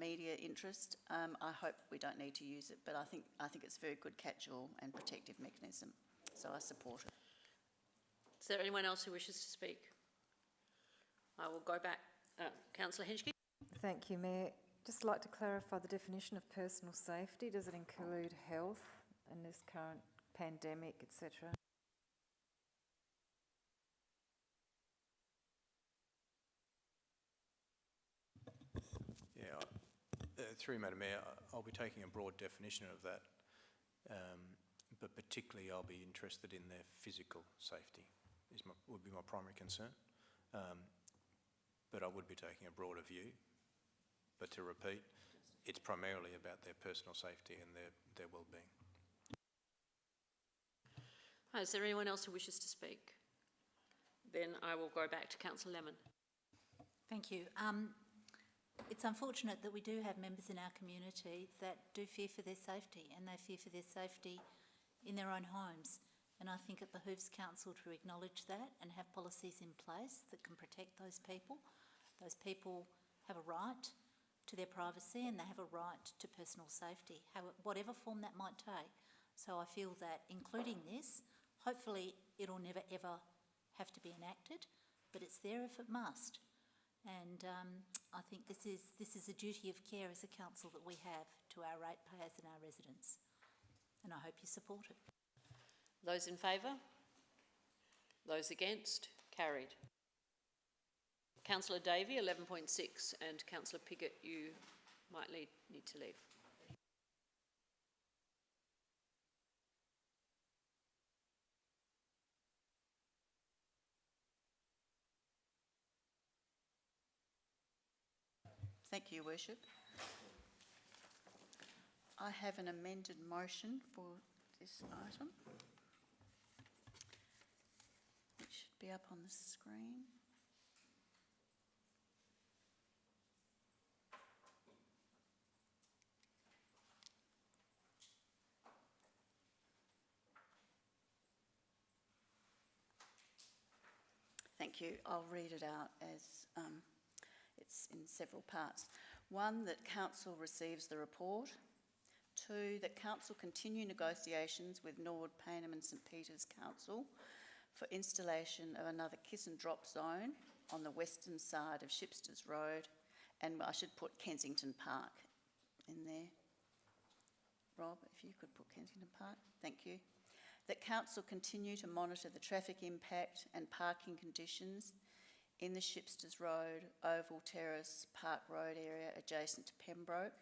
media interest, I hope we don't need to use it, but I think it's a very good catch-all and protective mechanism, so I support it. Is there anyone else who wishes to speak? I will go back. Councillor Henschke? Thank you, Mayor. Just like to clarify the definition of personal safety. Does it include health in this current pandemic, etc.? Yeah, through Madam Mayor, I'll be taking a broad definition of that, but particularly I'll be interested in their physical safety, would be my primary concern. But I would be taking a broader view. But to repeat, it's primarily about their personal safety and their well-being. Is there anyone else who wishes to speak? Then I will go back to Councillor Lemon. Thank you. It's unfortunate that we do have members in our community that do fear for their safety, and they fear for their safety in their own homes. And I think it behoves council to acknowledge that and have policies in place that can protect those people. Those people have a right to their privacy and they have a right to personal safety, whatever form that might take. So I feel that including this, hopefully it'll never ever have to be enacted, but it's there if it must. And I think this is a duty of care as a council that we have to our ratepayers and our residents. And I hope you support it. Those in favour? Those against? Carried. Councillor Davey, 11.6, and Councillor Piggott, you might need to leave. Thank you, Your Worship. I have an amended motion for this item, which should be up on the screen. Thank you. I'll read it out as it's in several parts. 1, that Council receives the report. 2, that Council continue negotiations with Norwood, Payneham and St Peters Council for installation of another kiss and drop zone on the western side of Shipsters Road, and I should put Kensington Park in there. Rob, if you could put Kensington Park, thank you. That Council continue to monitor the traffic impact and parking conditions in the Shipsters Road, Oval Terrace, Park Road area adjacent to Pembroke,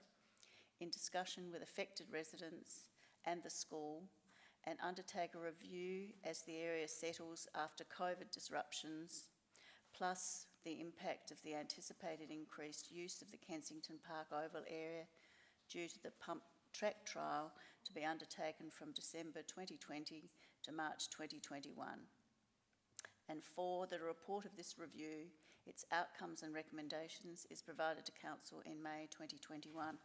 in discussion with affected residents and the school, and undertake a review as the area settles after COVID disruptions, plus the impact of the anticipated increased use of the Kensington Park Oval area due to the pump track trial to be undertaken from December 2020 to March 2021. And 4, that a report of this review, its outcomes and recommendations, is provided to Council in May 2021.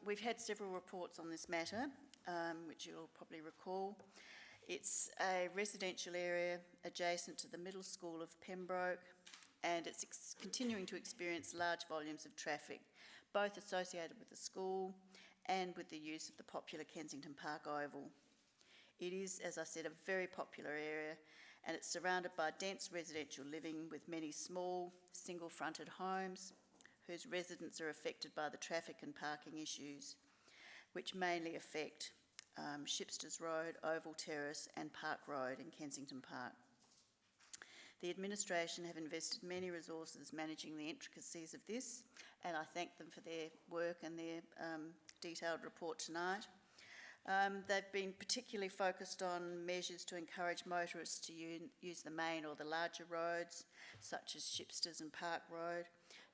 We've had several reports on this matter, which you'll probably recall. It's a residential area adjacent to the middle school of Pembroke, and it's continuing to experience large volumes of traffic, both associated with the school and with the use of the popular Kensington Park Oval. It is, as I said, a very popular area, and it's surrounded by dense residential living with many small, single-fronted homes whose residents are affected by the traffic and parking issues, which mainly affect Shipsters Road, Oval Terrace and Park Road in Kensington Park. The administration have invested many resources managing the intricacies of this, and I thank them for their work and their detailed report tonight. They've been particularly focused on measures to encourage motorists to use the main or the larger roads, such as Shipsters and Park Road,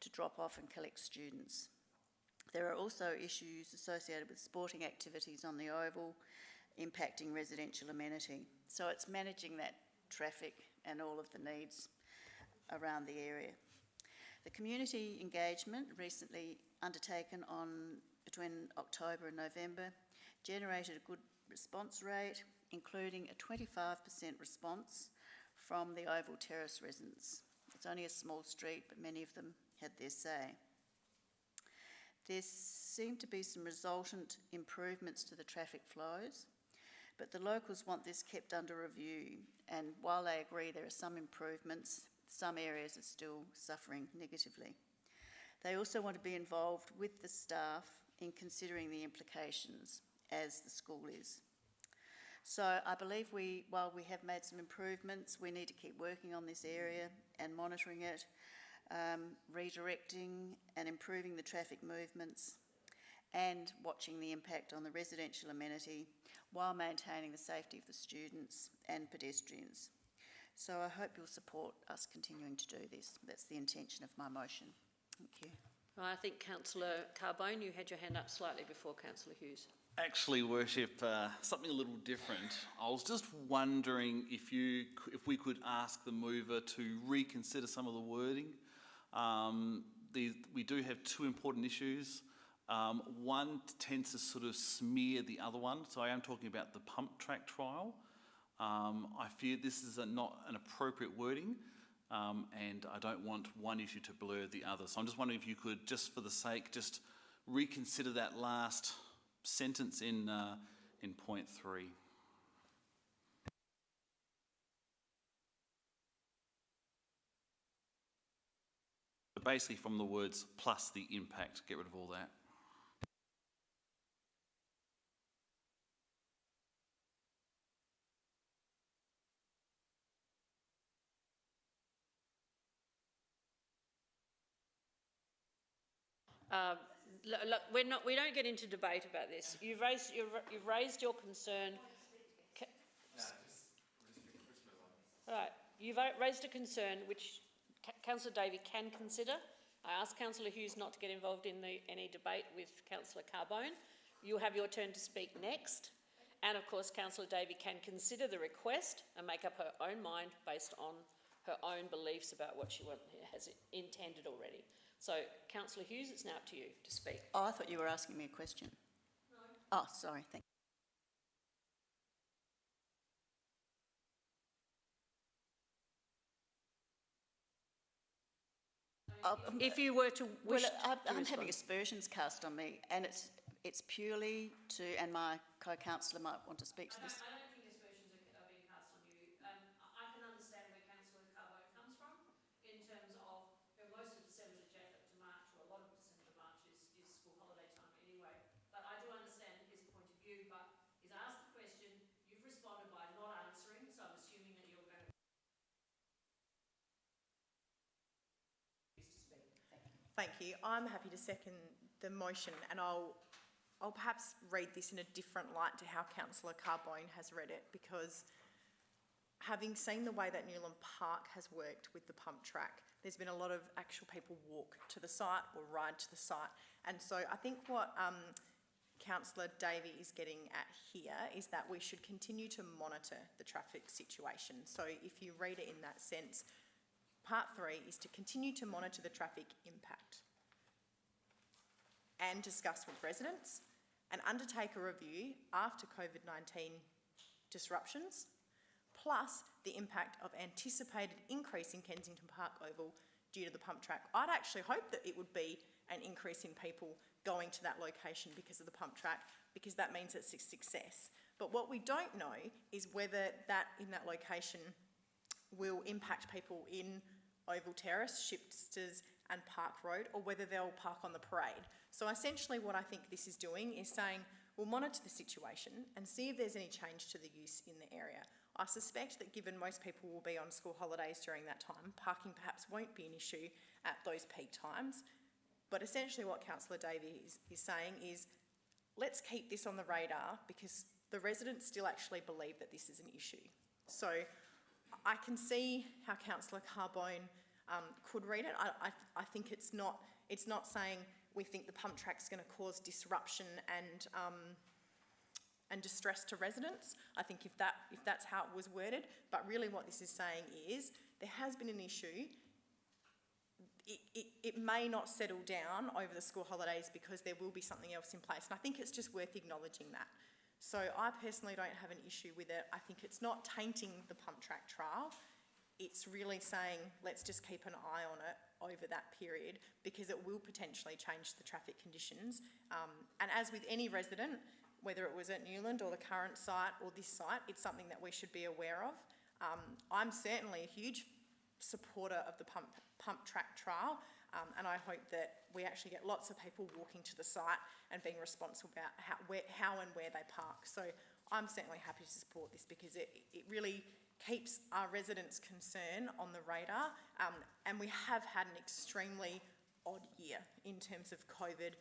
to drop off and collect students. There are also issues associated with sporting activities on the Oval, impacting residential amenity. So it's managing that traffic and all of the needs around the area. The community engagement recently undertaken between October and November generated a good response rate, including a 25% response from the Oval Terrace residents. It's only a small street, but many of them had their say. There seem to be some resultant improvements to the traffic flows, but the locals want this kept under review, and while they agree there are some improvements, some areas are still suffering negatively. They also want to be involved with the staff in considering the implications, as the school is. So I believe while we have made some improvements, we need to keep working on this area and monitoring it, redirecting and improving the traffic movements, and watching the impact on the residential amenity while maintaining the safety of the students and pedestrians. So I hope you'll support us continuing to do this. That's the intention of my motion. Thank you. Well, I think Councillor Carbone, you had your hand up slightly before Councillor Hughes. Actually, Worship, something a little different. I was just wondering if we could ask the mover to reconsider some of the wording. We do have two important issues. One tends to sort of smear the other one, so I am talking about the pump track trial. I fear this is not an appropriate wording, and I don't want one issue to blur the other. So I'm just wondering if you could, just for the sake, just reconsider that last sentence in point 3. Basically from the words plus the impact, get rid of all that. Look, we don't get into debate about this. You've raised your concern. All right, you've raised a concern which Councillor Davey can consider. I asked Councillor Hughes not to get involved in any debate with Councillor Carbone. You'll have your turn to speak next. And of course, Councillor Davey can consider the request and make up her own mind based on her own beliefs about what she has intended already. So, Councillor Hughes, it's now up to you to speak. Oh, I thought you were asking me a question. No. Oh, sorry, thank you. If you were to wish I'm having aspersions cast on me, and it's purely to, and my co-councillor might want to speak to this. I don't think aspersions are being cast on you. I can understand where Councillor Carbone comes from in terms of most of December to March, or a lot of December to March is school holiday time anyway. But I do understand his point of view, but he's asked the question, you've responded by not answering, so I'm assuming that you're going to speak. Thank you. I'm happy to second the motion, and I'll perhaps read this in a different light to how Councillor Carbone has read it, because having seen the way that Newland Park has worked with the pump track, there's been a lot of actual people walk to the site or ride to the site. And so I think what Councillor Davey is getting at here is that we should continue to monitor the traffic situation. So if you read it in that sense, part 3 is to continue to monitor the traffic impact and discuss with residents and undertake a review after COVID-19 disruptions, plus the impact of anticipated increase in Kensington Park Oval due to the pump track. I'd actually hope that it would be an increase in people going to that location because of the pump track, because that means it's a success. But what we don't know is whether that in that location will impact people in Oval Terrace, Shipsters and Park Road, or whether they'll park on the parade. So essentially what I think this is doing is saying, we'll monitor the situation and see if there's any change to the use in the area. I suspect that given most people will be on school holidays during that time, parking perhaps won't be an issue at those peak times. But essentially what Councillor Davey is saying is, let's keep this on the radar because the residents still actually believe that this is an issue. So I can see how Councillor Carbone could read it. I think it's not saying we think the pump track's going to cause disruption and distress to residents. I think if that's how it was worded, but really what this is saying is there has been an issue. It may not settle down over the school holidays because there will be something else in place, and I think it's just worth acknowledging that. So I personally don't have an issue with it. I think it's not tainting the pump track trial. It's really saying, let's just keep an eye on it over that period because it will potentially change the traffic conditions. And as with any resident, whether it was at Newland or the current site or this site, it's something that we should be aware of. I'm certainly a huge supporter of the pump track trial, and I hope that we actually get lots of people walking to the site and being responsible about how and where they park. So I'm certainly happy to support this because it really keeps our residents' concern on the radar, and we have had an extremely odd year in terms of COVID,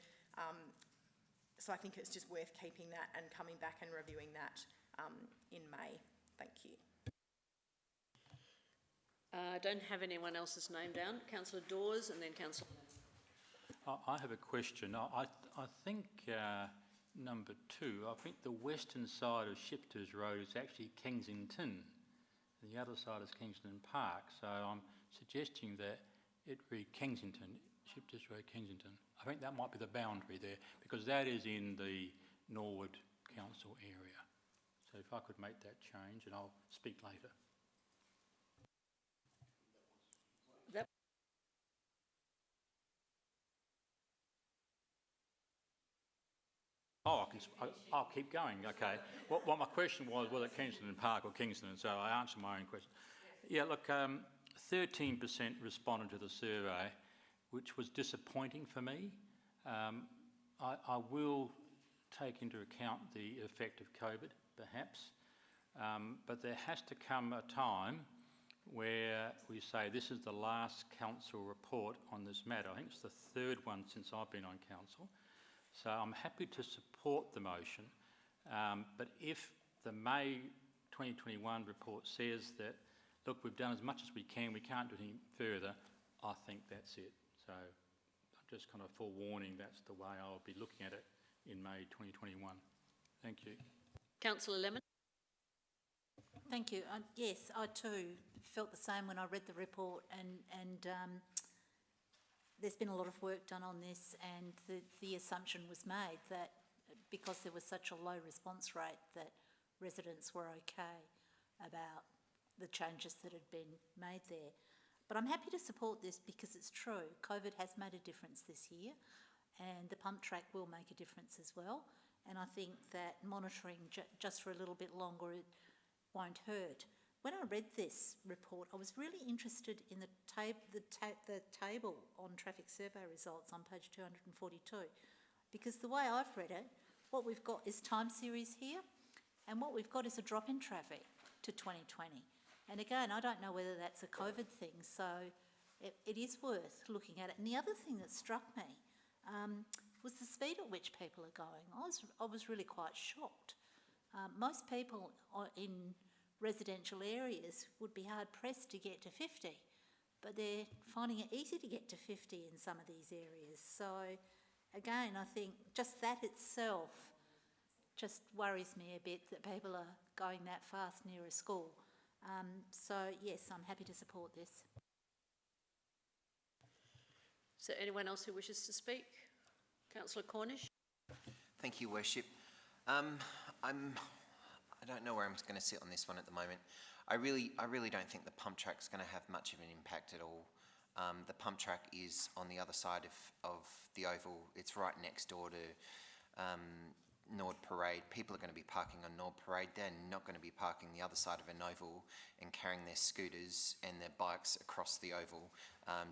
so I think it's just worth keeping that and coming back and reviewing that in May. Thank you. I don't have anyone else's name down. Councillor Dawes and then Councillor... I have a question. I think number 2, I think the western side of Shipters Road is actually Kensington and the other side is Kensington Park. So I'm suggesting that it read Kensington, Shipters Road, Kensington. I think that might be the boundary there because that is in the Norwood Council area. So if I could make that change, and I'll speak later. Oh, I'll keep going, okay. What my question was it Kensington Park or Kingston? So I answered my own question. Yeah, look, 13% responded to the survey, which was disappointing for me. I will take into account the effect of COVID, perhaps, but there has to come a time where we say this is the last council report on this matter. I think it's the 3rd one since I've been on council. So I'm happy to support the motion, but if the May 2021 report says that, look, we've done as much as we can't do any further, I think that's it. So I'm just kind of forewarning that's the way I'll be looking at it in May 2021. Thank you. Councillor Lemon. Thank you. Yes, I too felt the same when I read the report, and there's been a lot of work done on this, and the assumption was made that because there was such a low response rate that residents were okay about the changes that had been made there. But I'm happy to support this because it's true. COVID has made a difference this year, and the pump track will make a difference as well. And I think that monitoring just for a little bit longer, it won't hurt. When I read this report, I was really interested in the table on traffic survey results on page 242, because the way I've read it, what we've got is time series here, and what we've got is a drop in traffic to 2020. And again, I don't know whether that's a COVID thing, so it is worth looking at it. And the other thing that struck me was the speed at which people are going. I was really quite shocked. Most people in residential areas would be hard pressed to get to 50, but they're finding it easy to get to 50 in some of these areas. So again, I think just that itself just worries me a bit that people are going that fast near a school. So yes, I'm happy to support this. Is there anyone else who wishes to speak? Councillor Cornish? Thank you, Worship. I don't know where I'm going to sit on this one at the moment. I really don't think the pump track's going to have much of an impact at all. The pump track is on the other side of the oval. It's right next door to Nord Parade. People are going to be parking on Nord Parade. They're not going to be parking the other side of an oval and carrying their scooters and their bikes across the oval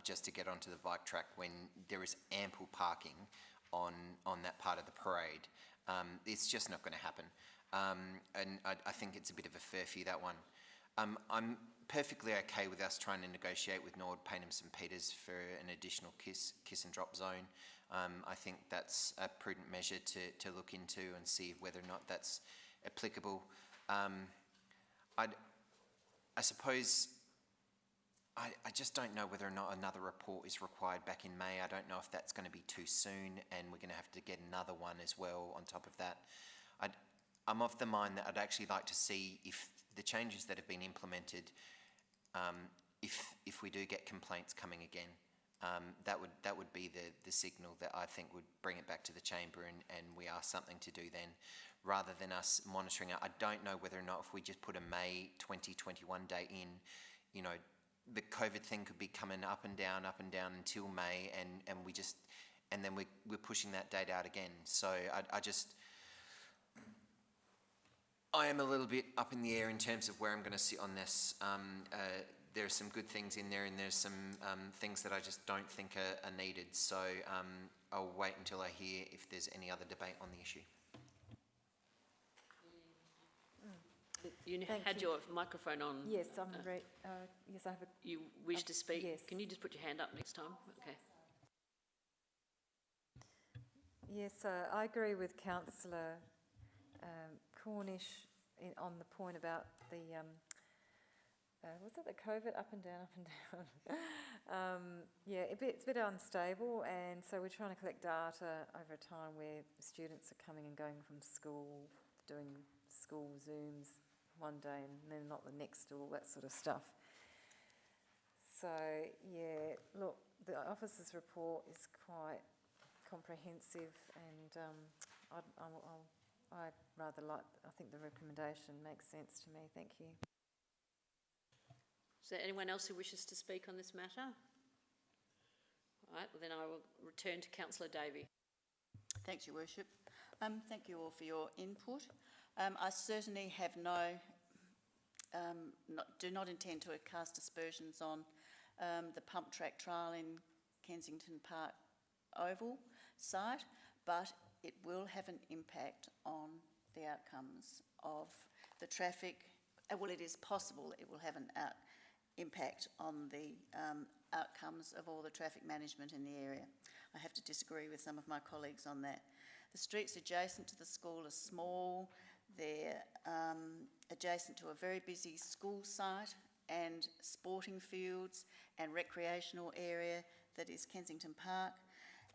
just to get onto the bike track when there is ample parking on that part of the parade. It's just not going to happen. And I think it's a bit of a furphy, that one. I'm perfectly okay with us trying to negotiate with Nord, Payneham St Peters for an additional kiss and drop zone. I think that's a prudent measure to look into and see whether or not that's applicable. I suppose I just don't know whether or not another report is required back in May. I don't know if that's going to be too soon and we're going to have to get another one as well on top of that. I'm of the mind that I'd actually like to see if the changes that have been implemented, if we do get complaints coming again, that would be the signal that I think would bring it back to the chamber and we ask something to do then, rather than us monitoring it. I don't know whether or not if we just put a May 2021 date in, you know, the COVID thing could be coming up and down until May, and then we're pushing that date out again. So I am a little bit up in the air in terms of where I'm going to sit on this. There are some good things in there and there's some things that I just don't think are needed. So I'll wait until I hear if there's any other debate on the issue. You had your microphone on. Yes, yes, I have a... You wish to speak? Yes. Can you just put your hand up next time? Okay. Yes, I agree with Councillor Cornish on the point about the, was it the COVID up and down? Yeah, it's a bit unstable, and so we're trying to collect data over time where students are coming and going from school, doing school Zooms one day and then not the next, all that sort of stuff. So, yeah, look, the officer's report is quite comprehensive, and I rather like, I think the recommendation makes sense to me. Thank you. Is there anyone else who wishes to speak on this matter? All right, well then I will return to Councillor Davey. Thanks, Your Worship. Thank you all for your input. I certainly have do not intend to cast aspersions on the pump track trial in Kensington Park Oval site, but it will have an impact on the outcomes of the traffic. Well, it is possible that it will have an impact on the outcomes of all the traffic management in the area. I have to disagree with some of my colleagues on that. The streets adjacent to the school are small. They're adjacent to a very busy school site and sporting fields and recreational area that is Kensington Park.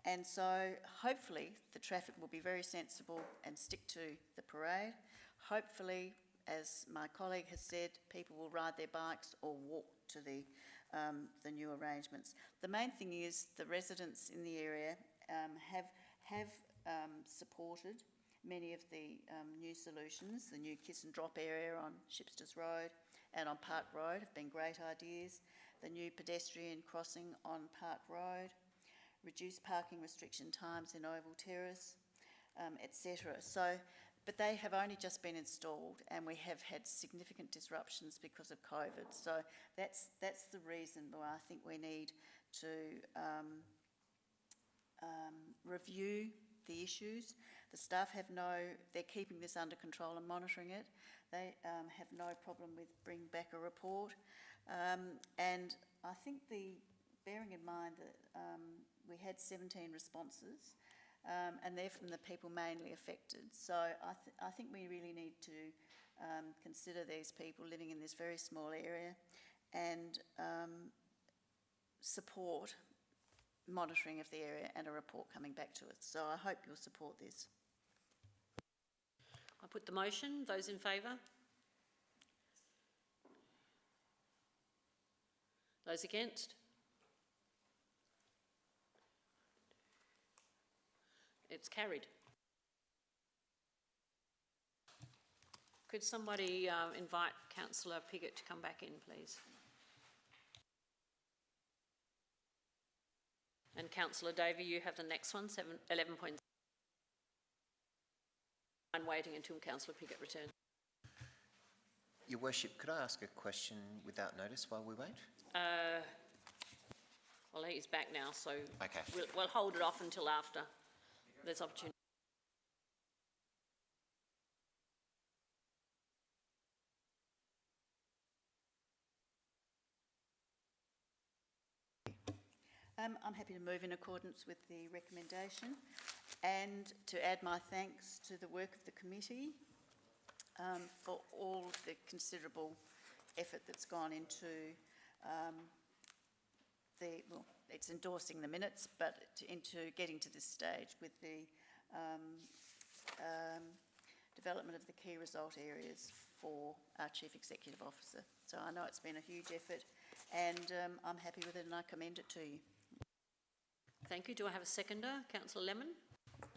And so hopefully the traffic will be very sensible and stick to the parade. Hopefully, as my colleague has said, people will ride their bikes or walk to the new arrangements. The main thing is the residents in the area have supported many of the new solutions. The new kiss and drop area on Shipsters Road and on Park Road have been great ideas. The new pedestrian crossing on Park Road, reduced parking restriction times in Oval Terrace, etc. So, but they have only just been installed and we have had significant disruptions because of COVID. So that's the reason why I think we need to review the issues. The staff they're keeping this under control and monitoring it. They have no problem with bringing back a report. And I think bearing in mind that we had 17 responses, and they're from the people mainly affected. So I think we really need to consider these people living in this very small area and support monitoring of the area and a report coming back to us. So I hope you'll support this. I put the motion. Those in favour? Those against? It's carried. Could somebody invite Councillor Piggott to come back in, please? And Councillor Davey, you have the next one, 11.9, waiting until Councillor Piggott returns. Your Worship, could I ask a question without notice while we wait? Well, he's back now, so Okay. we'll hold it off until after there's opportunity. I'm happy to move in accordance with the recommendation and to add my thanks to the work of the committee for all the considerable effort that's gone into it's endorsing the minutes, but into getting to this stage with the development of the key result areas for our Chief Executive Officer. So I know it's been a huge effort and I'm happy with it and I commend it to you. Thank you. Do I have a seconder? Councillor Lemon?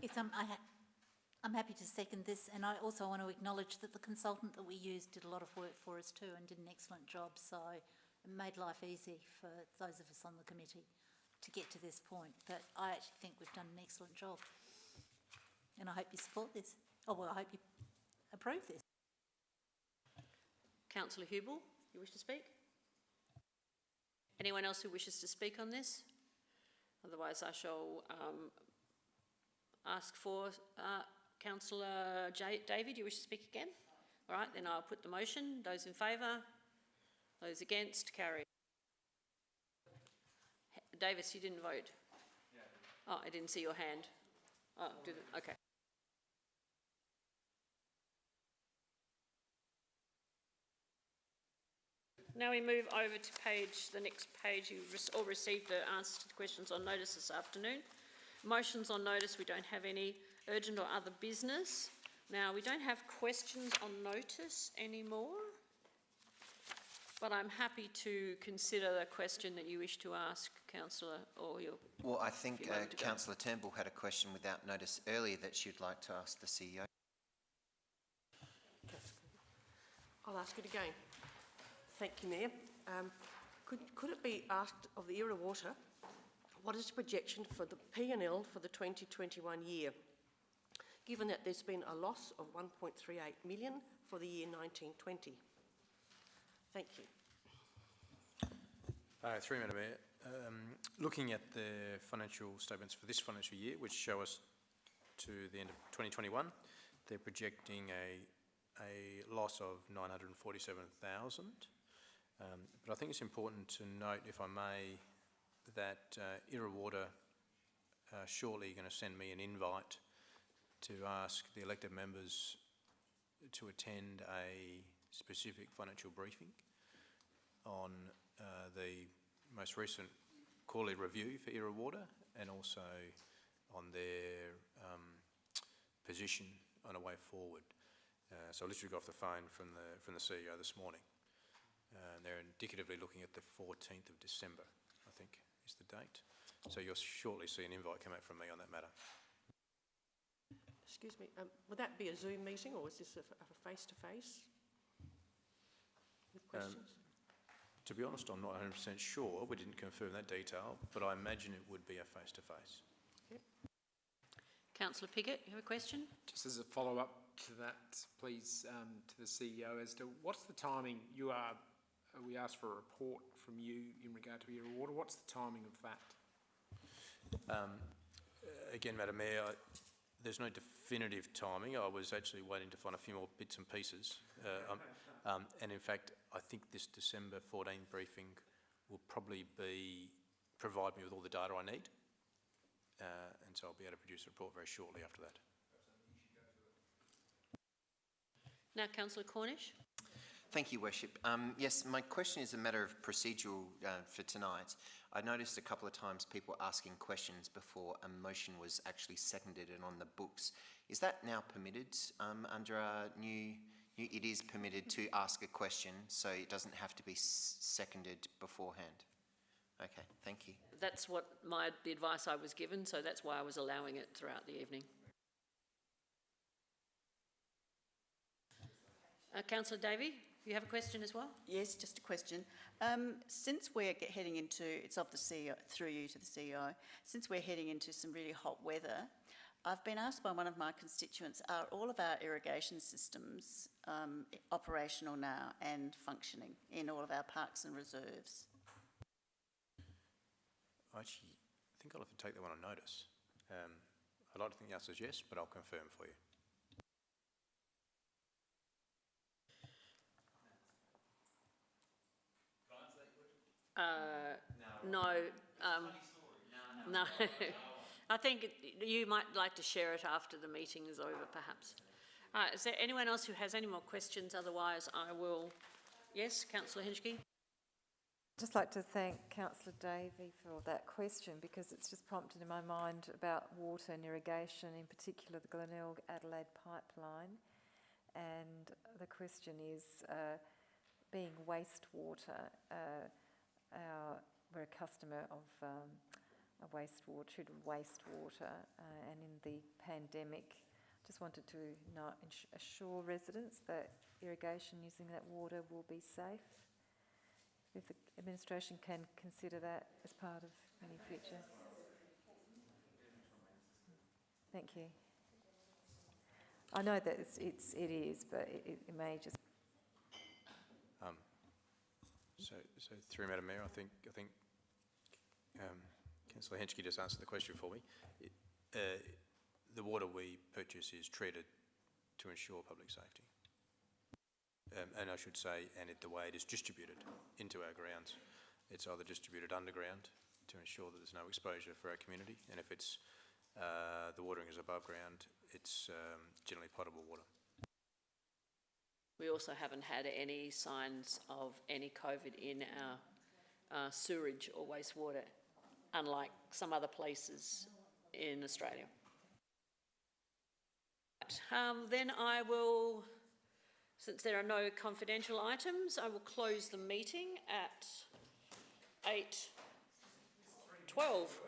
Yes, I'm happy to second this, and I also want to acknowledge that the consultant that we used did a lot of work for us too and did an excellent job, so it made life easy for those of us on the committee to get to this point. But I actually think we've done an excellent job, and I hope you support this. Oh, well, I hope you approve this. Councillor Hubel, you wish to speak? Anyone else who wishes to speak on this? Otherwise, I shall ask for Councillor David, you wish to speak again? All right, then I'll put the motion. Those in favour? Those against? Carry. Davis, you didn't vote? Yeah. Oh, I didn't see your hand. Oh, did it? Okay. Now we move over to the next page. You've all received the answers to the questions on notice this afternoon. Motions on notice, we don't have any. Urgent or other business. Now, we don't have questions on notice anymore, but I'm happy to consider the question that you wish to ask, Councillor, or your... Well, I think Councillor Turnbull had a question without notice earlier that she'd like to ask the CEO. I'll ask it again. Thank you, Mayor. Could it be asked of the Era Water, what is the projection for the P&L for the 2021 year, given that there's been a loss of 1.38 million for the year 1920? Thank you. Through Madam Mayor, looking at the financial statements for this financial year, which show us to the end of 2021, they're projecting a loss of 947,000. But I think it's important to note, if I may, that Era Water shortly going to send me an invite to ask the elected members to attend a specific financial briefing on the most recent quarterly review for Era Water and also on their position on a way forward. So I literally got off the phone from the CEO this morning. They're indicatively looking at the 14th of December, I think is the date. So you'll shortly see an invite come out from me on that matter. Excuse me, would that be a Zoom meeting or is this a face-to-face with questions? To be honest, I'm not 100% sure. We didn't confirm that detail, but I imagine it would be a face-to-face. Yep. Councillor Piggott, you have a question? Just as a follow-up to that, please, to the CEO, as to what's the timing? We asked for a report from you in regard to Era Water. What's the timing of that? Again, Madam Mayor, there's no definitive timing. I was actually waiting to find a few more bits and pieces. And in fact, I think this December 14 briefing will probably provide me with all the data I need. And so I'll be able to produce a report very shortly after that. Now, councillor Cornish. Thank you, Worship. Yes, my question is a matter of procedural for tonight. I noticed a couple of times people asking questions before a motion was actually seconded and on the books. Is that now permitted under our new? It is permitted to ask a question, so it doesn't have to be seconded beforehand. Okay, thank you. That's what the advice I was given, so that's why I was allowing it throughout the evening. Councillor Davey, you have a question as well? Yes, just a question. Since we're heading into, it's of the CEO, through you to the CEO, since we're heading into some really hot weather, I've been asked by one of my constituents, are all of our irrigation systems operational now and functioning in all of our parks and reserves? Actually, I think I'll have to take that one on notice. I'd like to think the answer is yes, but I'll confirm for you. No. No. I think you might like to share it after the meeting is over, perhaps. Is there anyone else who has any more questions? Otherwise, I will. Yes, councillor Henschke. Just like to thank Councillor Davey for that question, because it's just prompted in my mind about water and irrigation, in particular the Glenelg-Adelaide pipeline. And the question is, being wastewater, we're a customer of treated wastewater, and in the pandemic, just wanted to assure residents that irrigation using that water will be safe. If the administration can consider that as part of any future. Thank you. I know that it is, but it may just. So through Madam Mayor, I think Councillor Henschke just answered the question for me. The water we purchase is treated to ensure public safety. And I should say, and the way it is distributed into our grounds, it's either distributed underground to ensure that there's no exposure for our community, and if it's the watering is above ground, it's generally potable water. We also haven't had any signs of any COVID in our sewerage or wastewater, unlike some other places in Australia. Then I will, since there are no confidential items, I will close the meeting at 8:12.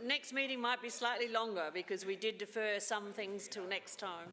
Next meeting might be slightly longer because we did defer some things till next time.